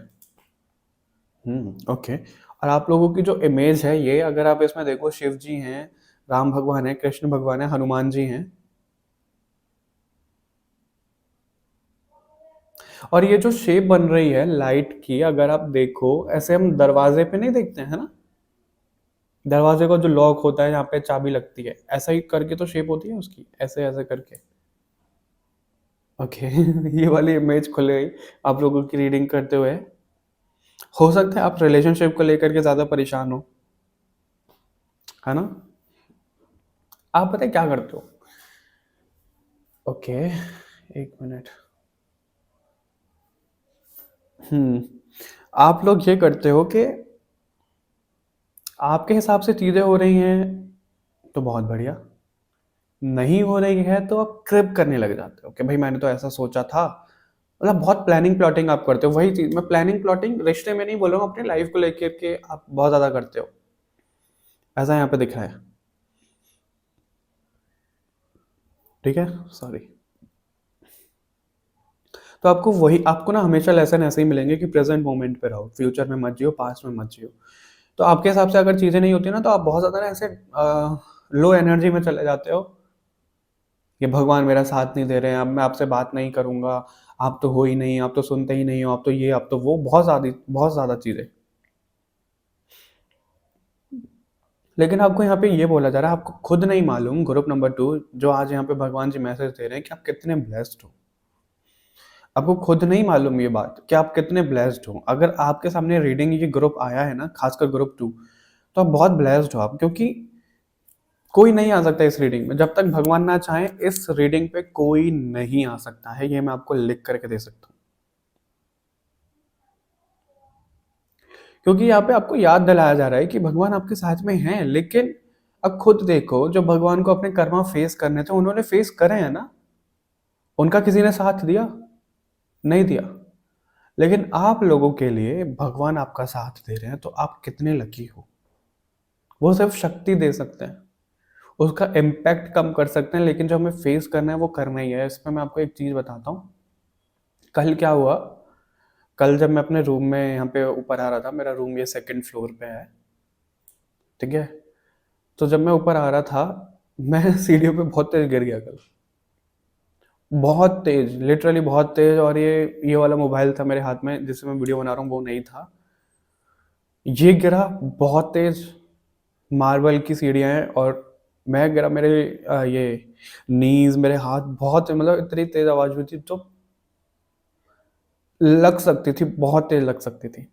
ओके। और आप लोगों की जो इमेज है ये, अगर आप इसमें देखो, शिव जी हैं, राम भगवान हैं, कृष्ण भगवान हैं, हनुमान जी हैं। और ये जो शेप बन रही है लाइट की, अगर आप देखो, ऐसे हम दरवाजे पे नहीं देखते हैं, है ना? दरवाजे का जो लॉक होता है, यहाँ पे चाबी लगती है, ऐसा ही करके तो शेप होती है उसकी, ऐसे ऐसे करके। ओके। ये वाली इमेज खुल गई आप लोगों की रीडिंग करते हुए। हो सकता है आप रिलेशनशिप को लेकर के ज़्यादा परेशान हो, है ना? आप पता है क्या करते हो? ओके, एक मिनट। आप लोग ये करते हो कि आपके हिसाब से चीज़ें हो रही हैं तो बहुत बढ़िया, नहीं हो रही है तो आप क्रिप करने लग जाते हो कि भाई मैंने तो ऐसा सोचा था। मतलब बहुत प्लानिंग प्लॉटिंग आप करते हो। वही चीज़ मैं प्लानिंग प्लॉटिंग रिश्ते में नहीं बोल रहा हूँ, अपनी लाइफ को लेकर के आप बहुत ज़्यादा करते हो, ऐसा यहाँ पे दिख रहा है। ठीक है, सॉरी। तो आपको ना हमेशा लेसन ऐसे ही मिलेंगे कि प्रेजेंट मोमेंट पे रहो, फ्यूचर में मत जियो, पास्ट में मत जियो। तो आपके हिसाब से अगर चीज़ें नहीं होती ना, तो आप बहुत ज़्यादा ना ऐसे लो एनर्जी में चले जाते हो कि भगवान मेरा साथ नहीं दे रहे हैं, अब मैं आपसे बात नहीं करूँगा, आप तो हो ही नहीं, आप तो सुनते ही नहीं हो, आप तो ये, आप तो वो, बहुत ज़्यादा चीज़ें। लेकिन आपको यहाँ पे ये बोला जा रहा है, आपको खुद नहीं मालूम, ग्रुप नंबर 2 जो आज यहाँ पे भगवान जी मैसेज दे रहे हैं कि आप कितने ब्लेस्ड हो। आपको खुद नहीं मालूम ये बात कि आप कितने ब्लेस्ड हो। अगर आपके सामने रीडिंग ये ग्रुप आया है ना, खासकर ग्रुप 2, तो आप बहुत ब्लेस्ड हो आप, क्योंकि कोई नहीं आ सकता इस रीडिंग में। जब तक भगवान ना चाहे, इस रीडिंग पे कोई नहीं आ सकता है, ये मैं आपको लिख करके दे सकता हूँ। क्योंकि यहाँ पे आपको याद दिलाया जा रहा है कि भगवान आपके साथ में हैं, लेकिन अब खुद देखो, जो भगवान को अपने कर्मा फेस करने थे, उन्होंने फेस करे हैं ना। उनका किसी ने साथ दिया? नहीं दिया। लेकिन आप लोगों के लिए भगवान आपका साथ दे रहे हैं, तो आप कितने लकी हो। वो सिर्फ शक्ति दे सकते हैं, उसका इम्पैक्ट कम कर सकते हैं, लेकिन जो हमें फेस करना है वो करना ही है। इसमें मैं आपको एक चीज़ बताता हूँ। कल क्या हुआ, कल जब मैं अपने रूम में यहाँ पे ऊपर आ रहा था, मेरा रूम ये सेकंड फ्लोर पे है, ठीक है? तो जब मैं ऊपर आ रहा था, मैं सीढ़ियों पे बहुत तेज़ गिर गया कल। बहुत तेज़, लिटरली बहुत तेज़। और ये वाला मोबाइल था मेरे हाथ में जिससे मैं वीडियो बना रहा हूँ, वो नहीं था। ये गिरा बहुत तेज़, मार्बल की सीढ़ियाँ हैं, और मैं गिरा, मेरे ये नीज़, मेरे हाथ बहुत, मतलब इतनी तेज़ आवाज़ हुई थी, तो लग सकती थी, बहुत तेज़ लग सकती थी।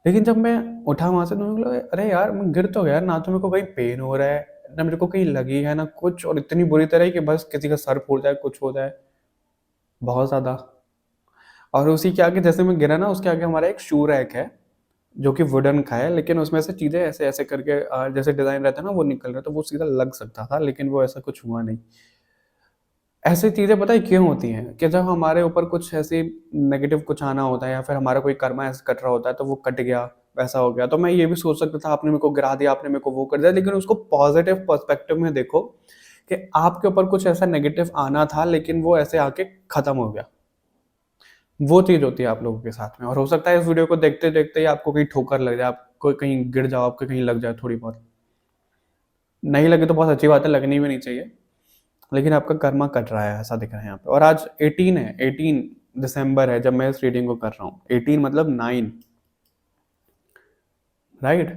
लेकिन जब मैं उठा वहाँ से, तो मुझे लगा अरे यार, मैं गिर तो गया, ना तो मेरे को कहीं पेन हो रहा है, ना मेरे को कहीं लगी है, ना कुछ, और इतनी बुरी तरह कि बस किसी का सर फूट जाए, कुछ हो जाए, बहुत ज़्यादा। और उसी के आगे जैसे मैं गिरा ना, उसके आगे हमारा एक शू रैक है, जो कि वुडन का है, लेकिन उसमें से चीज़ें ऐसे-ऐसे करके जैसे डिज़ाइन रहता है ना, वो निकल रहा, तो वो सीधा लग सकता था, लेकिन वो ऐसा कुछ हुआ नहीं। ऐसी चीज़ें पता है क्यों होती हैं? कि जब हमारे ऊपर कुछ ऐसी नेगेटिव कुछ आना होता है, या फिर हमारा कोई कर्मा ऐसे कट रहा होता है, तो वो कट गया, वैसा हो गया। तो मैं ये भी सोच सकता था आपने मेरे को गिरा दिया, आपने मेरे को वो कर दिया, लेकिन उसको पॉजिटिव पर्सपेक्टिव में देखो कि आपके ऊपर कुछ ऐसा नेगेटिव आना था लेकिन वो ऐसे आके खत्म हो गया। वो चीज होती है आप लोगों के साथ में। और हो सकता है इस वीडियो को देखते देखते ही आपको कहीं ठोकर लग जाए, आपको कहीं गिर जाओ, आपको कहीं लग जाए थोड़ी बहुत। नहीं लगे तो बहुत अच्छी बात है, लगनी भी नहीं चाहिए, लेकिन आपका कर्मा कट रहा है ऐसा दिख रहा है यहाँ पे। और आज 18 है, 18 दिसंबर है जब मैं इस रीडिंग को कर रहा हूँ। 18 मतलब 9, राइट।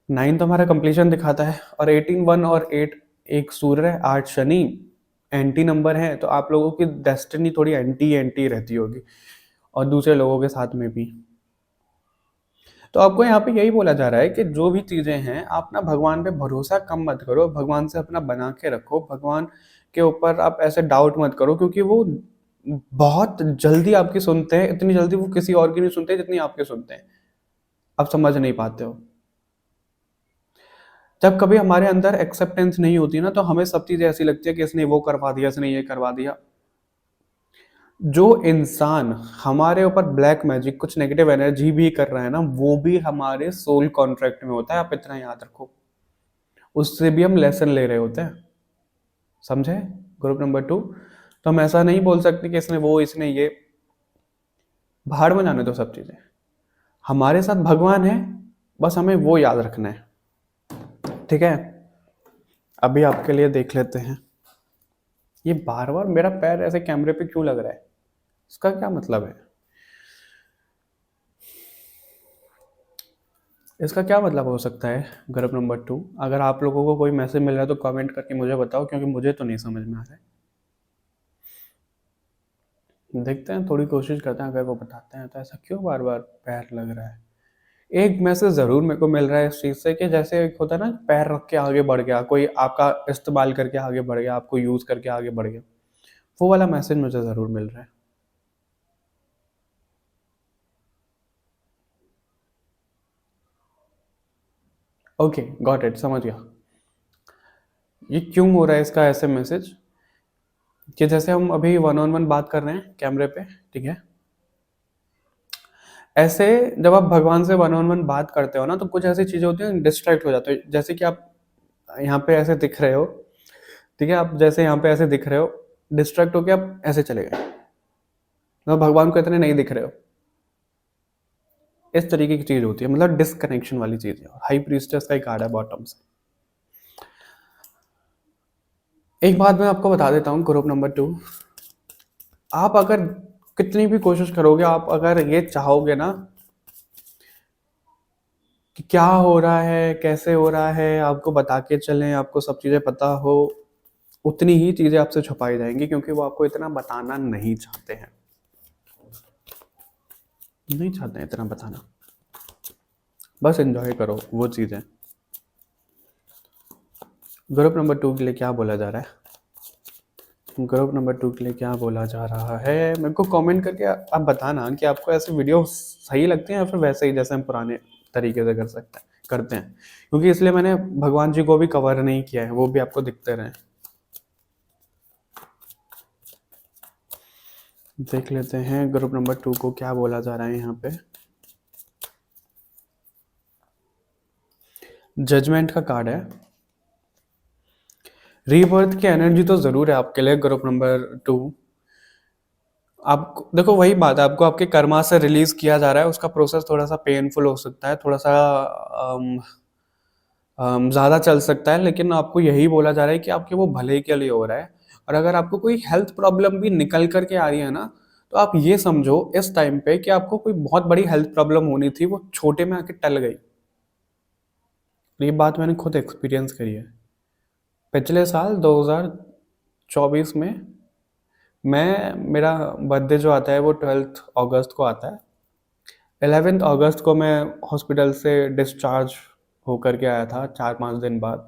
9 तो हमारा कंप्लीशन दिखाता है, और 18 1 और 8 एक सूर्य है, 8 शनि, एंटी नंबर है। तो आप लोगों की डेस्टिनी थोड़ी एंटी एंटी रहती होगी, और दूसरे लोगों के साथ में भी। तो आपको यहाँ पे यही बोला जा रहा है कि जो भी चीज़ें हैं आप ना भगवान पे भरोसा कम मत करो, भगवान से अपना बना के रखो, भगवान के ऊपर आप ऐसे डाउट मत करो, क्योंकि वो बहुत जल्दी आपकी सुनते हैं, इतनी जल्दी वो किसी और की नहीं सुनते जितनी आपके सुनते हैं। आप समझ नहीं पाते हो। जब कभी हमारे अंदर एक्सेप्टेंस नहीं होती ना, तो हमें सब चीज़ें ऐसी लगती है कि इसने वो करवा दिया, इसने ये करवा दिया। जो इंसान हमारे ऊपर ब्लैक मैजिक, कुछ नेगेटिव एनर्जी भी कर रहा है ना, वो भी हमारे सोल कॉन्ट्रैक्ट में होता है। आप इतना याद रखो, उससे भी हम लेसन ले रहे होते हैं, समझे। Group number 2। तो हम ऐसा नहीं बोल सकते कि इसने वो, इसने ये, भाड़ में जाने दो सब चीजें। हमारे साथ भगवान है, बस हमें वो याद रखना है, ठीक है। अभी आपके लिए देख लेते हैं। ये बार बार मेरा पैर ऐसे कैमरे पे क्यों लग रहा है, इसका क्या मतलब है? इसका क्या मतलब हो सकता है ग्रुप नंबर 2? अगर आप लोगों को कोई मैसेज मिल रहा है तो कमेंट करके मुझे बताओ, क्योंकि मुझे तो नहीं समझ में आ रहा है। देखते हैं, थोड़ी कोशिश करते हैं, अगर वो बताते हैं तो। ऐसा क्यों बार बार पैर लग रहा है? एक मैसेज ज़रूर मेरे को मिल रहा है इस चीज़ से, कि जैसे एक होता है ना, पैर रख के आगे बढ़ गया, कोई आपका इस्तेमाल करके आगे बढ़ गया, आपको यूज़ करके आगे बढ़ गया। वो वाला मैसेज मुझे ज़रूर मिल रहा है। ओके, गॉट इट, समझ गया। ये क्यों हो रहा है इसका ऐसे मैसेज, कि जैसे हम अभी वन ऑन वन बात कर रहे हैं कैमरे पे, ठीक है। ऐसे जब आप भगवान से वन ऑन वन बात करते हो ना, तो कुछ ऐसी चीज़ें होती हैं, डिस्ट्रैक्ट हो जाते हो। जैसे कि आप यहाँ पे ऐसे दिख रहे हो, ठीक है, आप जैसे यहाँ पे ऐसे दिख रहे हो, डिस्ट्रैक्ट होके आप ऐसे चले गए, तो भगवान को इतने नहीं दिख रहे हो। इस तरीके की चीज होती है, मतलब डिसकनेक्शन वाली चीज है। हाई प्रीस्टेस का एक कार्ड है बॉटम से। एक बात मैं आपको बता देता हूँ, ग्रुप नंबर 2, आप अगर कितनी भी कोशिश करोगे, आप अगर ये चाहोगे ना कि क्या हो रहा है, कैसे हो रहा है, आपको बता के चलें, आपको सब चीज़ें पता हो, उतनी ही चीज़ें आपसे छुपाई जाएंगी, क्योंकि वो आपको इतना बताना नहीं चाहते हैं, नहीं चाहते हैं इतना बताना। बस एंजॉय करो वो चीज़ें। ग्रुप नंबर 2 के लिए क्या बोला जा रहा है? ग्रुप नंबर 2 के लिए क्या बोला जा रहा है, मेरे को कमेंट करके आप बताना कि आपको ऐसे वीडियो सही लगते हैं, या फिर वैसे ही जैसे हम पुराने तरीके से करते हैं। क्योंकि इसलिए मैंने भगवान जी को भी कवर नहीं किया है, वो भी आपको दिखते रहे। देख लेते हैं ग्रुप नंबर 2 को क्या बोला जा रहा है यहाँ पे। जजमेंट का कार्ड है। रीबर्थ की एनर्जी तो जरूर है आपके लिए ग्रुप नंबर 2। आप देखो, वही बात है, आपको आपके कर्मा से रिलीज किया जा रहा है। उसका प्रोसेस थोड़ा सा पेनफुल हो सकता है, थोड़ा सा ज़्यादा चल सकता है, लेकिन आपको यही बोला जा रहा है कि आपके वो भले के लिए हो रहा है। और अगर आपको कोई हेल्थ प्रॉब्लम भी निकल करके आ रही है ना, तो आप ये समझो इस टाइम पे कि आपको कोई बहुत बड़ी हेल्थ प्रॉब्लम होनी थी, वो छोटे में आके टल गई। ये बात मैंने खुद एक्सपीरियंस करी है। पिछले साल 2024 में मैं, मेरा बर्थडे जो आता है वो 12 अगस्त को आता है। 11 अगस्त को मैं हॉस्पिटल से डिस्चार्ज होकर के आया था 4-5 दिन बाद।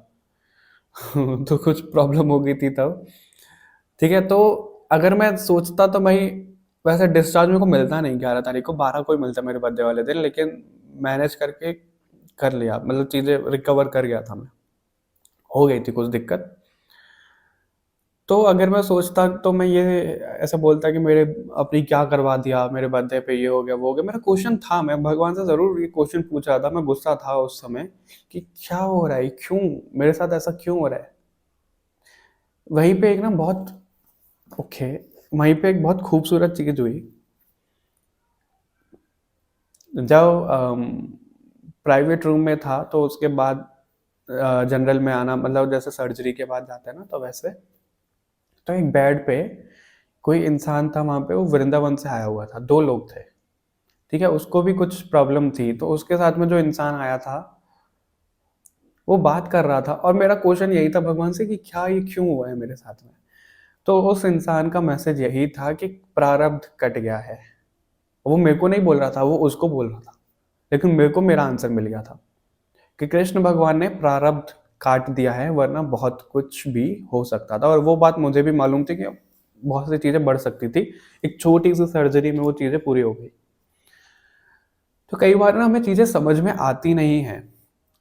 तो कुछ प्रॉब्लम हो गई थी तब, ठीक है। तो अगर मैं सोचता तो मैं, वैसे डिस्चार्ज मेरे को मिलता नहीं 11 तारीख को, 12 को ही मिलता मेरे बर्थडे वाले दिन, लेकिन मैनेज करके कर लिया, मतलब चीज़ें रिकवर कर गया था मैं। हो गई थी कुछ दिक्कत, तो अगर मैं सोचता तो मैं ये ऐसा बोलता कि मेरे अपनी क्या करवा दिया, मेरे बर्थडे पे ये हो गया, वो हो गया। मेरा क्वेश्चन था, मैं भगवान से ज़रूर ये क्वेश्चन पूछ रहा था, मैं गुस्सा था उस समय कि क्या हो रहा है? क्यों? मेरे साथ ऐसा क्यों हो रहा है? वहीं पे एक ना बहुत ओके, वहीं पे एक बहुत खूबसूरत चीज़ हुई। जब प्राइवेट रूम में था तो उसके बाद जनरल में आना, मतलब जैसे सर्जरी के बाद जाते हैं ना, तो वैसे तो एक बेड पे कोई इंसान था वहाँ पे, वो वृंदावन से आया हुआ था, 2 लोग थे, ठीक है? उसको भी कुछ प्रॉब्लम थी, तो उसके साथ में जो इंसान आया था, वो बात कर रहा था और मेरा क्वेश्चन यही था भगवान से कि क्या ये क्यों हुआ है मेरे साथ में? तो उस इंसान का मैसेज यही था कि प्रारब्ध कट गया है। वो मेरे को नहीं बोल रहा था, वो उसको बोल रहा था, लेकिन मेरे को मेरा आंसर मिल गया था कि कृष्ण भगवान ने प्रारब्ध काट दिया है, वरना बहुत कुछ भी हो सकता था। और वो बात मुझे भी मालूम थी कि बहुत सी चीज़ें बढ़ सकती थी। एक छोटी सी सर्जरी में वो चीज़ें पूरी हो गई। तो कई बार ना हमें चीज़ें समझ में आती नहीं हैं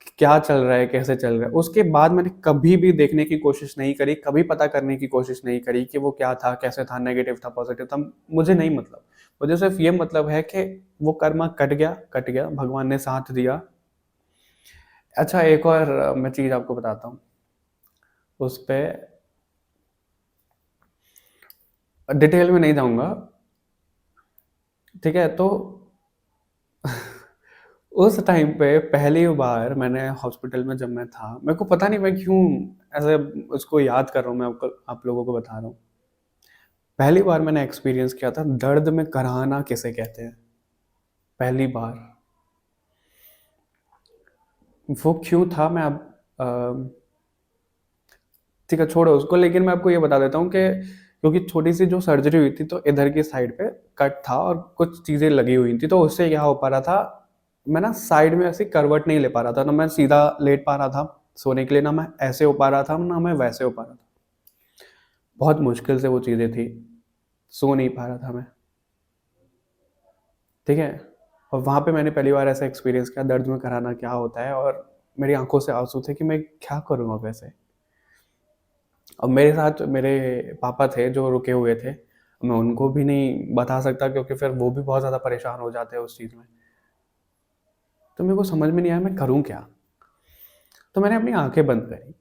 कि क्या चल रहा है, कैसे चल रहा है। उसके बाद मैंने कभी भी देखने की कोशिश नहीं करी, कभी पता करने की कोशिश नहीं करी कि वो क्या था, कैसे था, नेगेटिव था, पॉजिटिव था, मुझे नहीं मतलब। मुझे सिर्फ ये मतलब है कि वो कर्मा कट गया, भगवान ने साथ दिया। अच्छा, एक और मैं चीज़ आपको बताता हूँ, उस पे डिटेल में नहीं जाऊँगा, ठीक है? तो उस टाइम पे पहली बार मैंने हॉस्पिटल में जब मैं था, मेरे को पता नहीं मैं क्यों ऐसे उसको याद कर रहा हूँ, मैं आपको आप लोगों को बता रहा हूँ। पहली बार मैंने एक्सपीरियंस किया था दर्द में कराहना किसे कहते हैं, पहली बार। वो क्यों था मैं अब ठीक है, छोड़ो उसको, लेकिन मैं आपको ये बता देता हूँ कि क्योंकि छोटी-सी जो सर्जरी हुई थी, तो इधर की साइड पे कट था और कुछ चीज़ें लगी हुई थी, तो उससे क्या हो पा रहा था, मैं ना साइड में ऐसे करवट नहीं ले पा रहा था, ना मैं सीधा लेट पा रहा था सोने के लिए, ना मैं ऐसे हो पा रहा था, ना मैं वैसे हो पा रहा था। बहुत मुश्किल से वो चीज़ें थी, सो नहीं पा रहा था मैं, ठीक है? और वहाँ पे मैंने पहली बार ऐसा एक्सपीरियंस किया दर्द में कराहना क्या होता है, और मेरी आँखों से आँसू थे कि मैं क्या करूँ अब ऐसे? अब मेरे साथ मेरे पापा थे जो रुके हुए थे। मैं उनको भी नहीं बता सकता क्योंकि फिर वो भी बहुत ज़्यादा परेशान हो जाते हैं उस चीज़ में। तो मेरे को समझ में नहीं आया मैं करूँ क्या? तो मैंने अपनी आँखें बंद करी।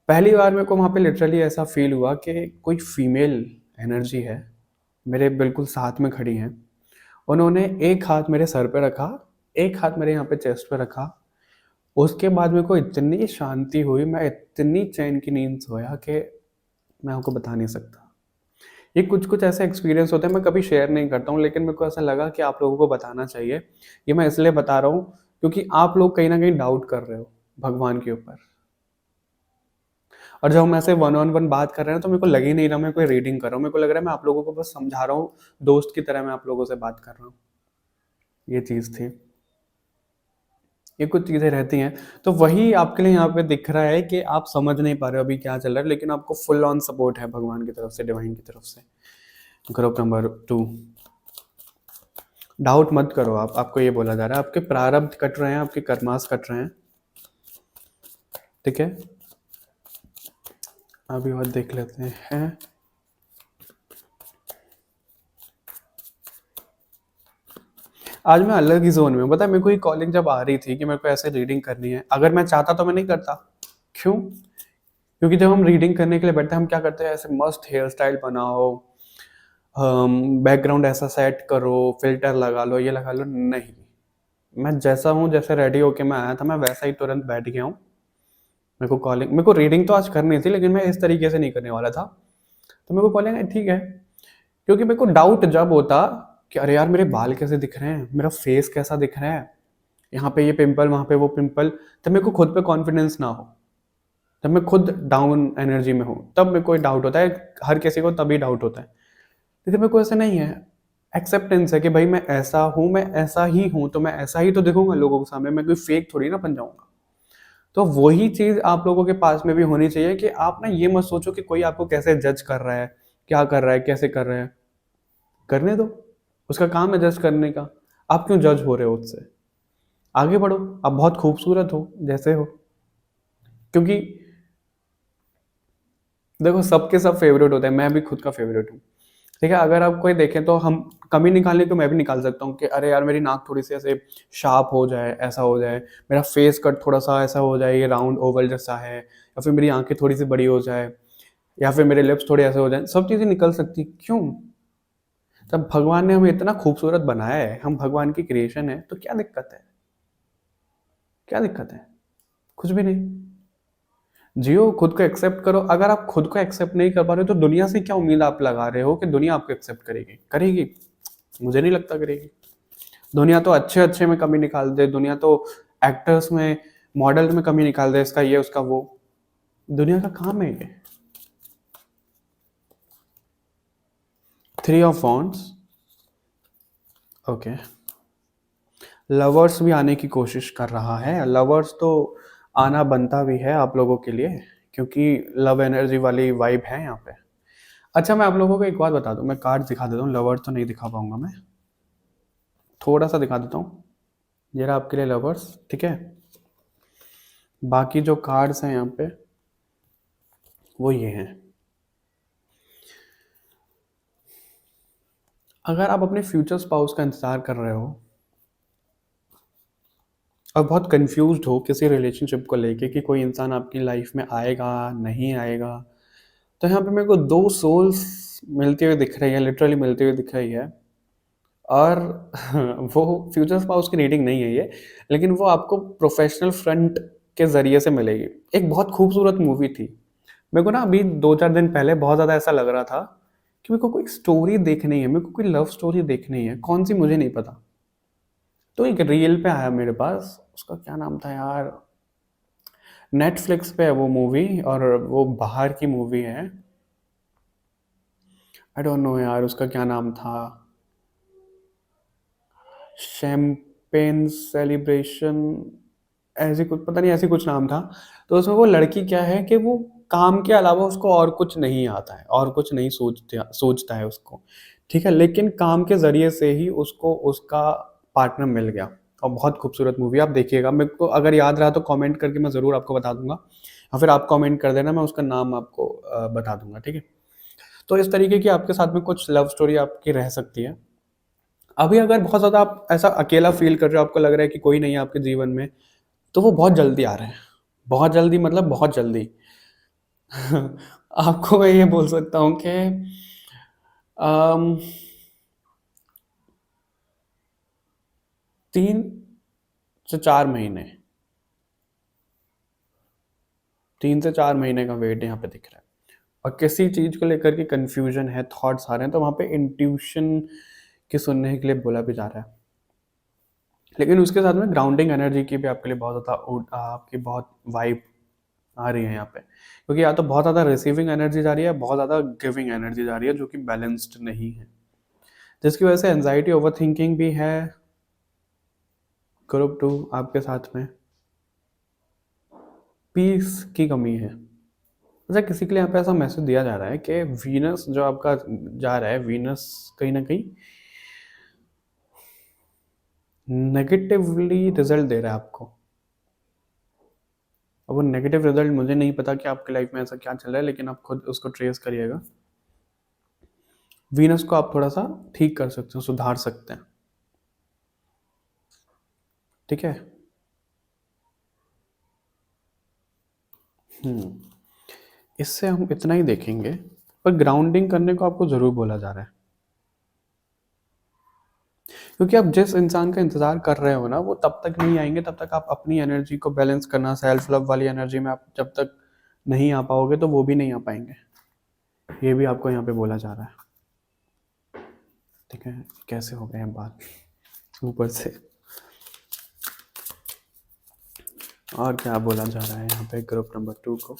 पहली बार मेरे को वहाँ पे लिटरली ऐसा फ़ील हुआ कि कोई फ़ीमेल एनर्जी है, मेरे बिल्कुल साथ में खड़ी हैं। उन्होंने एक हाथ मेरे सर पे रखा, एक हाथ मेरे यहाँ पे चेस्ट पे रखा। उसके बाद मेरे को इतनी शांति हुई, मैं इतनी चैन की नींद सोया कि मैं आपको बता नहीं सकता। ये कुछ-कुछ ऐसे एक्सपीरियंस होते हैं, मैं कभी शेयर नहीं करता हूँ, लेकिन मेरे को ऐसा लगा कि आप लोगों को बताना चाहिए। ये मैं इसलिए बता रहा हूँ क्योंकि आप लोग कहीं न कहीं डाउट कर रहे हो भगवान के ऊपर, और जब हम ऐसे वन ऑन वन बात कर रहे हैं तो मेरे को लग ही नहीं रहा मैं कोई रीडिंग कर रहा हूँ। मेरे को लग रहा है मैं आप लोगों को बस समझा रहा हूँ, दोस्त की तरह मैं आप लोगों से बात कर रहा हूँ। ये चीज़ थी। ये कुछ चीज़ें रहती हैं, तो वही आपके लिए यहाँ पे दिख रहा है कि आप समझ नहीं पा रहे हो अभी क्या चल रहा है, लेकिन आपको फुल ऑन सपोर्ट है भगवान की तरफ से, डिवाइन की तरफ से। ग्रुप नंबर 2, डाउट मत करो आप, आपको ये बोला जा रहा है आपके प्रारब्ध कट रहे हैं, आपके कर्मास कट रहे हैं, ठीक है? अभी और देख लेते हैं। आज मैं अलग ही जोन में हूँ, पता है मेरे को ये कॉलिंग जब आ रही थी कि मेरे को ऐसे रीडिंग करनी है, अगर मैं चाहता तो मैं नहीं करता। क्यों? क्योंकि जब हम रीडिंग करने के लिए बैठते हैं, हम क्या करते हैं, ऐसे मस्त हेयर स्टाइल बनाओ, बैकग्राउंड ऐसा सेट करो, फिल्टर लगा लो, ये लगा लो, नहीं। मैं जैसा हूँ, जैसे रेडी होके मैं आया था, मैं वैसा ही तुरंत बैठ गया हूँ। मेरे को रीडिंग तो आज करनी थी, लेकिन मैं इस तरीके से नहीं करने वाला था। तो मेरे को कॉलिंग आई, ठीक है। क्योंकि मेरे को डाउट जब होता कि अरे यार मेरे बाल कैसे दिख रहे हैं, मेरा फेस कैसा दिख रहा है, यहाँ पे ये पिंपल, वहाँ पे वो पिंपल, तब मेरे को खुद पे कॉन्फिडेंस ना हो, जब मैं खुद डाउन एनर्जी में हूँ, तब मेरे को डाउट होता है। हर किसी को तभी डाउट होता है, लेकिन मेरे को ऐसा नहीं है। एक्सेप्टेंस है कि भाई मैं ऐसा हूँ, मैं ऐसा ही हूँ, तो मैं ऐसा ही तो दिखूंगा लोगों के सामने, मैं कोई फेक थोड़ी ना बन जाऊंगा। तो वही चीज़ आप लोगों के पास में भी होनी चाहिए कि आप ना ये मत सोचो कि कोई आपको कैसे जज कर रहा है, क्या कर रहा है, कैसे कर रहा है। करने दो, उसका काम है जज करने का। आप क्यों जज हो रहे हो उससे? आगे बढ़ो, आप बहुत खूबसूरत हो जैसे हो। क्योंकि देखो सबके सब फेवरेट होते हैं, मैं भी खुद का फेवरेट हूँ। ठीक है, अगर आप कोई देखें तो हम कमी निकालने को मैं भी निकाल सकता हूँ कि अरे यार मेरी नाक थोड़ी सी ऐसे शार्प हो जाए, ऐसा हो जाए, मेरा फेस कट थोड़ा सा ऐसा हो जाए, ये राउंड ओवल जैसा है, या फिर मेरी आंखें थोड़ी सी बड़ी हो जाए, या फिर मेरे लिप्स थोड़े ऐसे हो जाए, सब चीज़ें निकल सकती। क्यों? जब भगवान ने हमें इतना खूबसूरत बनाया है, हम भगवान की क्रिएशन है, तो क्या दिक्कत है? क्या दिक्कत है? कुछ भी नहीं। जियो, खुद को एक्सेप्ट करो। अगर आप खुद को एक्सेप्ट नहीं कर पा रहे हो तो दुनिया से क्या उम्मीद आप लगा रहे हो कि दुनिया आपको एक्सेप्ट करेगी? करेगी? मुझे नहीं लगता करेगी। दुनिया तो अच्छे अच्छे में कमी निकाल दे, दुनिया तो एक्टर्स में, मॉडल में कमी निकाल दे, इसका ये उसका वो। दुनिया का काम है ये। Three of wands, okay. Lovers भी आने की कोशिश कर रहा है, लवर्स तो आना बनता भी है आप लोगों के लिए, क्योंकि लव एनर्जी वाली वाइब है यहाँ पे। अच्छा, मैं आप लोगों को एक बात बता दूं, मैं कार्ड दिखा देता हूँ, लवर्स तो नहीं दिखा पाऊंगा मैं, थोड़ा सा दिखा देता हूँ। ये रहा आपके लिए लवर्स, ठीक है। बाकी जो कार्ड्स हैं यहाँ पे वो ये हैं। अगर आप अपने फ्यूचर स्पाउस का इंतजार कर रहे हो और बहुत कंफ्यूज्ड हो किसी रिलेशनशिप को लेके कि कोई इंसान आपकी लाइफ में आएगा नहीं आएगा, तो यहाँ पे मेरे को दो सोल्स मिलती हुई दिख रही है, लिटरली मिलती हुई दिख रही है। और वो फ्यूचर स्पाउस की रीडिंग नहीं है ये, लेकिन वो आपको प्रोफेशनल फ्रंट के ज़रिए से मिलेगी। एक बहुत खूबसूरत मूवी थी, मेरे को ना अभी 2-4 दिन पहले बहुत ज़्यादा ऐसा लग रहा था कि मेरे को कोई स्टोरी देखनी है, मेरे को कोई लव स्टोरी देखनी है, कौन सी मुझे नहीं पता। तो एक रील पे आया मेरे पास, उसका क्या नाम था यार, नेटफ्लिक्स पे है वो मूवी, और वो बाहर की मूवी है। आई डोंट नो यार उसका क्या नाम था, शैम्पेन सेलिब्रेशन, ऐसी कुछ पता नहीं, ऐसी कुछ नाम था। तो उसमें वो लड़की क्या है कि वो काम के अलावा उसको और कुछ नहीं आता है, और कुछ नहीं सोचता है उसको, ठीक है, लेकिन काम के ज़रिए से ही उसको उसका पार्टनर मिल गया। और बहुत खूबसूरत मूवी, आप देखिएगा, मेरे को अगर याद रहा तो कमेंट करके मैं ज़रूर आपको बता दूंगा, या फिर आप कमेंट कर देना, मैं उसका नाम आपको बता दूंगा, ठीक है। तो इस तरीके की आपके साथ में कुछ लव स्टोरी आपकी रह सकती है। अभी अगर बहुत ज़्यादा आप ऐसा अकेला फील कर रहे हो, आपको लग रहा है कि कोई नहीं है आपके जीवन में, तो वो बहुत जल्दी आ रहे हैं। बहुत जल्दी मतलब बहुत जल्दी। आपको मैं ये बोल सकता हूँ कि अम, 3 से 4 महीने, 3 से 4 महीने का वेट यहाँ पे दिख रहा है। और किसी चीज़ को लेकर के कन्फ्यूजन है, थॉट्स आ रहे हैं, तो वहाँ पे इंट्यूशन की सुनने के लिए बोला भी जा रहा है। लेकिन उसके साथ में ग्राउंडिंग एनर्जी की भी आपके लिए बहुत ज़्यादा आपकी बहुत वाइब आ रही है यहाँ पे, क्योंकि या तो बहुत ज़्यादा रिसीविंग एनर्जी जा रही है, बहुत ज़्यादा गिविंग एनर्जी जा रही है, जो कि बैलेंस्ड नहीं है, जिसकी वजह से एनजाइटी, ओवर थिंकिंग भी है। ग्रुप 2 आपके साथ में पीस की कमी है। अच्छा, किसी के लिए यहाँ पे ऐसा मैसेज दिया जा रहा है कि वीनस जो आपका जा रहा है, वीनस कहीं ना कहीं नेगेटिवली रिजल्ट दे रहा है आपको। अब वो नेगेटिव रिजल्ट मुझे नहीं पता कि आपकी लाइफ में ऐसा क्या चल रहा है, लेकिन आप खुद उसको ट्रेस करिएगा। वीनस को आप थोड़ा सा ठीक कर सकते हो, सुधार सकते हैं, ठीक है। इससे हम इतना ही देखेंगे, पर ग्राउंडिंग करने को आपको ज़रूर बोला जा रहा है, क्योंकि आप जिस इंसान का इंतज़ार कर रहे हो ना, वो तब तक नहीं आएंगे, तब तक आप अपनी एनर्जी को बैलेंस करना, सेल्फ लव वाली एनर्जी में आप जब तक नहीं आ पाओगे तो वो भी नहीं आ पाएंगे। ये भी आपको यहाँ पे बोला जा रहा है, ठीक है। कैसे हो गए हैं बात ऊपर से। और क्या बोला जा रहा है यहाँ पे ग्रुप नंबर 2 को?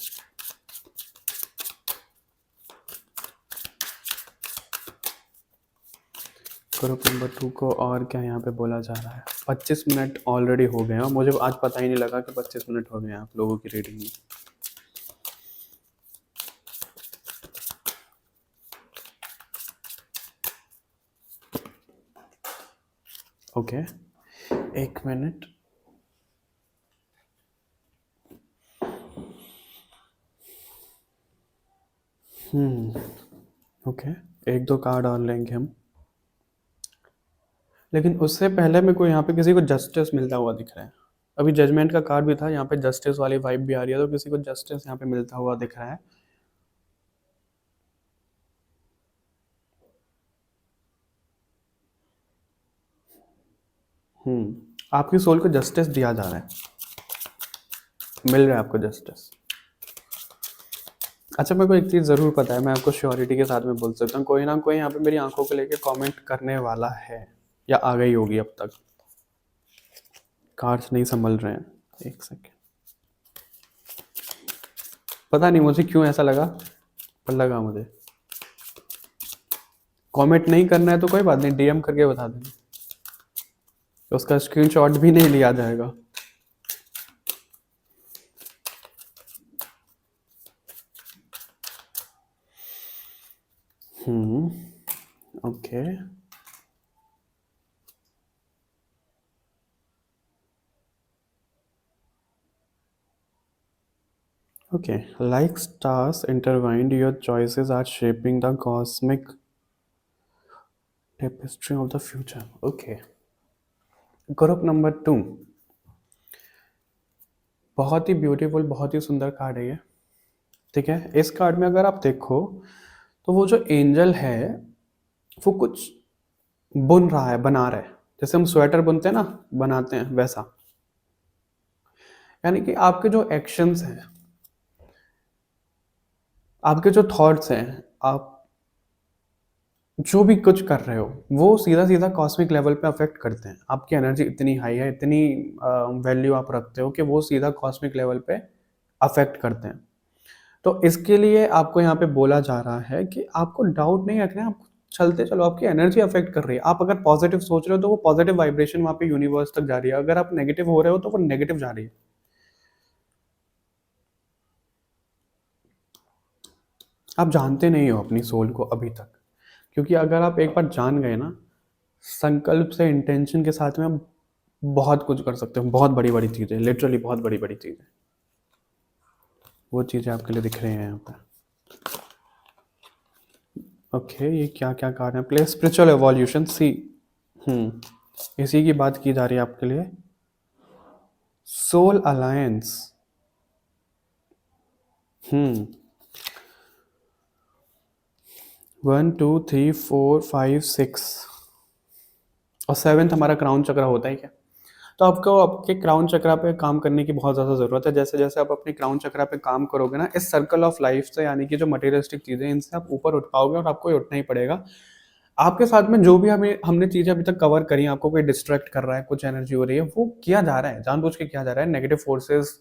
ग्रुप नंबर 2 को और क्या यहाँ पे बोला जा रहा है? 25 मिनट ऑलरेडी हो गए हैं, मुझे आज पता ही नहीं लगा कि 25 मिनट हो गए हैं आप लोगों की रीडिंग में। Okay, 1 minute. ओके, एक दो कार्ड और लेंगे हम, लेकिन उससे पहले मेरे को यहाँ पे किसी को जस्टिस मिलता हुआ दिख रहा है। अभी जजमेंट का कार्ड भी था, यहाँ पे जस्टिस वाली वाइब भी आ रही है, तो किसी को जस्टिस यहाँ पे मिलता हुआ दिख रहा है। आपकी सोल को जस्टिस दिया जा रहा है, मिल रहा है आपको जस्टिस। अच्छा, मेरे को एक चीज़ ज़रूर पता है, मैं आपको श्योरिटी के साथ में बोल सकता हूँ, कोई ना कोई यहाँ पे मेरी आंखों को लेके कमेंट करने वाला है, या आ गई होगी अब तक। कार्ड्स नहीं संभल रहे हैं, एक सेकेंड। पता नहीं मुझे क्यों ऐसा लगा, पर लगा मुझे। कमेंट नहीं करना है तो कोई बात नहीं, डीएम करके बता देना, उसका स्क्रीनशॉट भी नहीं लिया जाएगा। Okay, okay, like stars intertwined, your choices are shaping the cosmic tapestry of the future. Okay, group number 2, बहुत ही ब्यूटीफुल, बहुत ही सुंदर कार्ड है ये। ठीक है, इस कार्ड में अगर आप देखो तो वो जो एंजल है वो कुछ बुन रहा है, बना रहा है, जैसे हम स्वेटर बुनते हैं ना, बनाते हैं वैसा। यानी कि आपके जो एक्शंस हैं, आपके जो थॉट्स हैं, आप जो भी कुछ कर रहे हो वो सीधा सीधा कॉस्मिक लेवल पे अफेक्ट करते हैं। आपकी एनर्जी इतनी हाई है, इतनी वैल्यू आप रखते हो कि वो सीधा कॉस्मिक लेवल पे अफेक्ट करते हैं। तो इसके लिए आपको यहाँ पे बोला जा रहा है कि आपको डाउट नहीं रखना है, आप चलते चलो, आपकी एनर्जी अफेक्ट कर रही है। आप अगर पॉजिटिव सोच रहे हो तो वो पॉजिटिव वाइब्रेशन वहाँ पे यूनिवर्स तक जा रही है, अगर आप नेगेटिव हो रहे हो तो वो नेगेटिव जा रही है। आप जानते नहीं हो अपनी सोल को अभी तक, क्योंकि अगर आप एक बार जान गए ना, संकल्प से, इंटेंशन के साथ में आप बहुत कुछ कर सकते हो, बहुत बड़ी बड़ी चीज़ें, लिटरली बहुत बड़ी बड़ी चीज़ें। वो चीज़ें आपके लिए दिख रही हैं यहाँ पर। ओके, ये क्या क्या कार्ड है? प्ले स्पिरिचुअल एवोल्यूशन, सी। इसी की बात की जा रही है आपके लिए। Soul alliance. 1 2 3 4 5 6 और 7th हमारा क्राउन चक्र होता है क्या? तो आपको आपके क्राउन चक्रा पे काम करने की बहुत ज़्यादा ज़रूरत है। जैसे जैसे आप अपने क्राउन चक्रा पे काम करोगे ना, इस सर्कल ऑफ लाइफ से, यानी कि जो मटेरियलिस्टिक चीज़ें, इनसे आप ऊपर उठ पाओगे, और आपको ये उठना ही पड़ेगा। आपके साथ में जो भी हमने चीज़ें अभी तक कवर करी, आपको कोई डिस्ट्रैक्ट कर रहा है, कुछ एनर्जी हो रही है, वो किया जा रहा है, जानबूझ के किया जा रहा है। नेगेटिव फोर्सेस,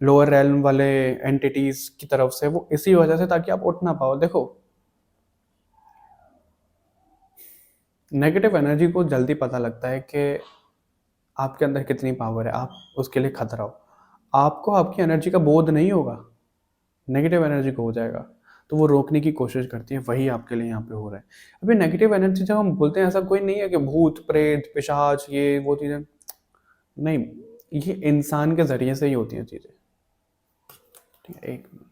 लोअर रेल्म वाले एंटिटीज की तरफ से, वो इसी वजह से, ताकि आप उठ ना पाओ। देखो, नेगेटिव एनर्जी को जल्दी पता लगता है कि आपके अंदर कितनी पावर है, आप उसके लिए खतरा हो। आपको आपकी एनर्जी का बोध नहीं होगा, नेगेटिव एनर्जी को हो जाएगा, तो वो रोकने की कोशिश करती है। वही आपके लिए यहाँ पे हो रहा है। अभी नेगेटिव एनर्जी जब हम बोलते हैं, ऐसा कोई नहीं है कि भूत प्रेत पिशाच ये वो चीज़ें, नहीं, ये इंसान के ज़रिए से ही होती हैं चीज़ें। ठीक है, एक मिनट,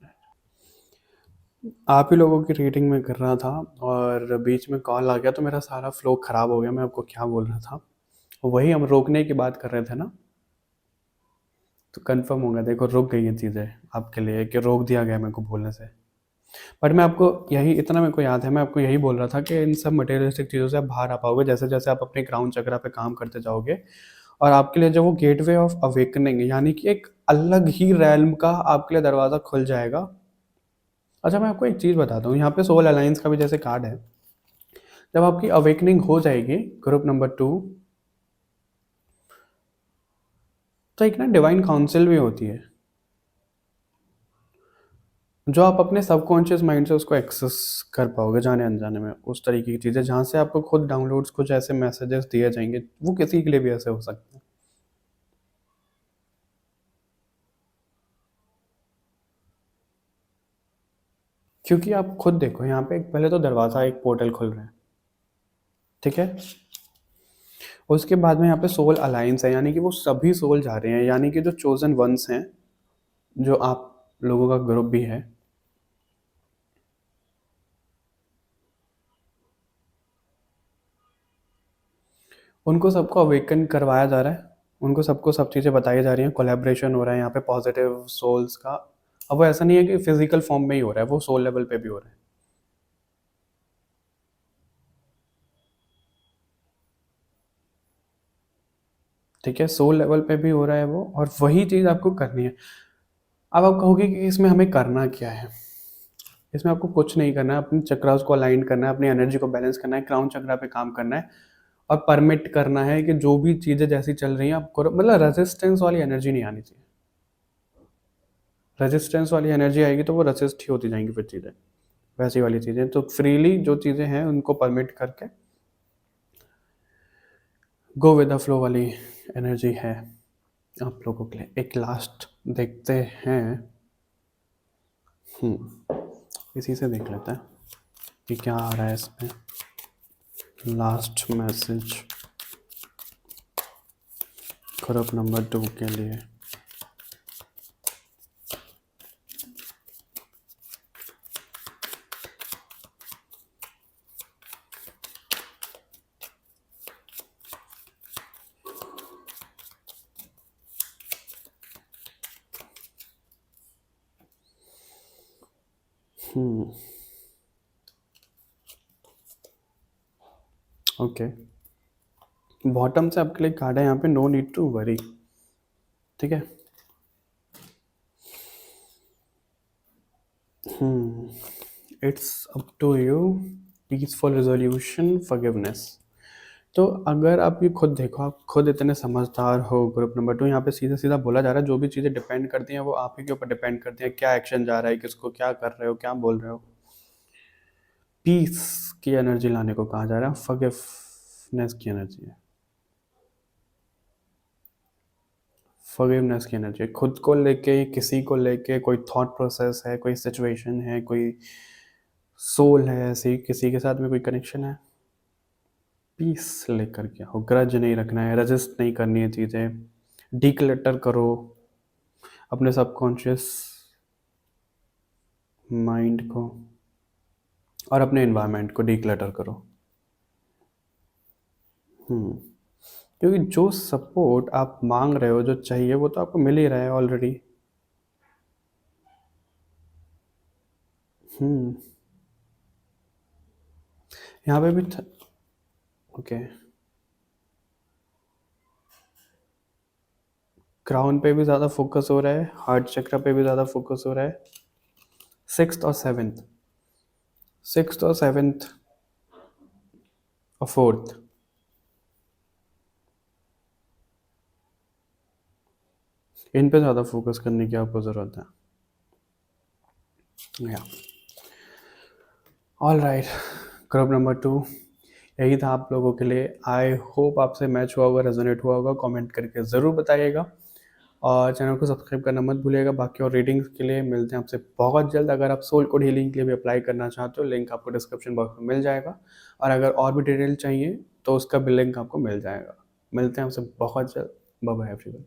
आप ही लोगों की रीडिंग में कर रहा था और बीच में कॉल आ गया, तो मेरा सारा फ्लो ख़राब हो गया। मैं आपको क्या बोल रहा था, वही हम रोकने की बात कर रहे थे ना, तो कंफर्म हो गया। देखो, रुक गई हैं चीज़ें आपके लिए, कि रोक दिया गया मेरे को बोलने से। बट मैं आपको यही, इतना मेरे को याद है, मैं आपको यही बोल रहा था कि इन सब मटेरियलिस्टिक चीज़ों से आप बाहर आ पाओगे जैसे जैसे आप अपने क्राउन चक्रा पे काम करते जाओगे। और आपके लिए जो वो गेटवे ऑफ अवेकनिंग, यानी कि एक अलग ही रैल्म का आपके लिए दरवाज़ा खुल जाएगा। अच्छा, मैं आपको एक चीज़ बताता हूँ, यहाँ पे सोल अलायंस का भी जैसे कार्ड है, जब आपकी अवेकनिंग हो जाएगी, ग्रुप नंबर 2, तो एक ना डिवाइन काउंसिल भी होती है, जो आप अपने सबकॉन्शियस माइंड से उसको एक्सेस कर पाओगे, जाने अनजाने में, उस तरीके की चीज़ें, जहाँ से आपको खुद डाउनलोड्स, कुछ ऐसे मैसेजेस दिए जाएंगे। वो किसी के लिए भी ऐसे हो सकते हैं, क्योंकि आप खुद देखो, यहाँ पे पहले तो दरवाज़ा, एक पोर्टल खुल रहा है, ठीक है। उसके बाद में यहाँ पे सोल अलायंस है, यानी कि वो सभी सोल जा रहे हैं, यानी कि जो चोजन वंस हैं, जो आप लोगों का ग्रुप भी है, उनको सबको अवेकन करवाया जा रहा है, उनको सबको सब चीज़ें बताई जा रही हैं, कोलैबोरेशन हो रहा है यहाँ पे पॉजिटिव सोल्स का। अब वो ऐसा नहीं है कि फिजिकल फॉर्म में ही हो रहा है, वो सोल लेवल पे भी हो रहा है। ठीक है, सोल लेवल पे भी हो रहा है वो, और वही चीज़ आपको करनी है। अब आप कहोगे कि इसमें हमें करना क्या है? इसमें आपको कुछ नहीं करना है, अपने चक्रास को अलाइन करना है, अपनी एनर्जी को बैलेंस करना है, क्राउन चक्रा पे काम करना है, और परमिट करना है कि जो भी चीज़ें जैसी चल रही हैं आप करो। मतलब रेजिस्टेंस वाली एनर्जी नहीं आनी चाहिए। रेजिस्टेंस वाली एनर्जी आएगी तो वो रेसिस्ट ही होती जाएंगी फिर चीज़ें, वैसी वाली चीज़ें। तो फ्रीली जो चीज़ें हैं उनको परमिट करके गो विद द फ्लो वाली एनर्जी है आप लोगों के लिए। एक लास्ट देखते हैं, इसी से देख लेते हैं कि क्या आ रहा है इसमें। लास्ट मैसेज ग्रुप नंबर 2 के लिए। ओके, बॉटम से आपके लिए कार्ड है यहाँ पे, नो नीड टू वरी। ठीक है, it's up to you, peaceful resolution, forgiveness. तो अगर आप ये खुद देखो, आप खुद इतने समझदार हो, ग्रुप नंबर 2 यहाँ पे सीधा सीधा बोला जा रहा है, जो भी चीज़ें डिपेंड करती हैं वो आप ही के ऊपर डिपेंड करती हैं, क्या एक्शन जा रहा है, किसको क्या कर रहे हो, क्या बोल रहे हो। पीस की एनर्जी लाने को कहा जा रहा है, फॉरगिवनेस की एनर्जी है, फॉरगिवनेस की एनर्जी। खुद को लेके, किसी को लेके कोई थॉट प्रोसेस है, कोई सिचुएशन है, कोई सोल है ऐसी, किसी के साथ में कोई कनेक्शन है, पीस लेकर के हो, ग्रज नहीं रखना है, रजिस्ट नहीं करनी है चीज़ें, डिक्लटर करो अपने सबकॉन्शियस माइंड को और अपने एनवायरनमेंट को डिक्लटर करो। क्योंकि जो सपोर्ट आप मांग रहे हो, जो चाहिए, वो तो आपको मिल ही रहा है ऑलरेडी। यहाँ पे भी ओके, क्राउन पे भी ज़्यादा फोकस हो रहा है, हार्ट चक्र पे भी ज़्यादा फोकस हो रहा है, सिक्स्थ और सेवेंथ, सिक्स्थ और सेवेंथ और फोर्थ, इन पे ज़्यादा फोकस करने की आपको ज़रूरत है। या ऑल राइट, ग्रुप नंबर 2 यही था आप लोगों के लिए। आई होप आपसे मैच हुआ होगा, रेजोनेट हुआ होगा। कमेंट करके ज़रूर बताइएगा और चैनल को सब्सक्राइब करना मत भूलिएगा। बाकी और रीडिंग्स के लिए मिलते हैं आपसे बहुत जल्द। अगर आप सोल कोड हीलिंग के लिए भी अप्लाई करना चाहते हो, लिंक आपको डिस्क्रिप्शन बॉक्स में मिल जाएगा, और अगर और भी डिटेल चाहिए तो उसका भी लिंक आपको मिल जाएगा। मिलते हैं आपसे बहुत जल्द। Bye bye everyone.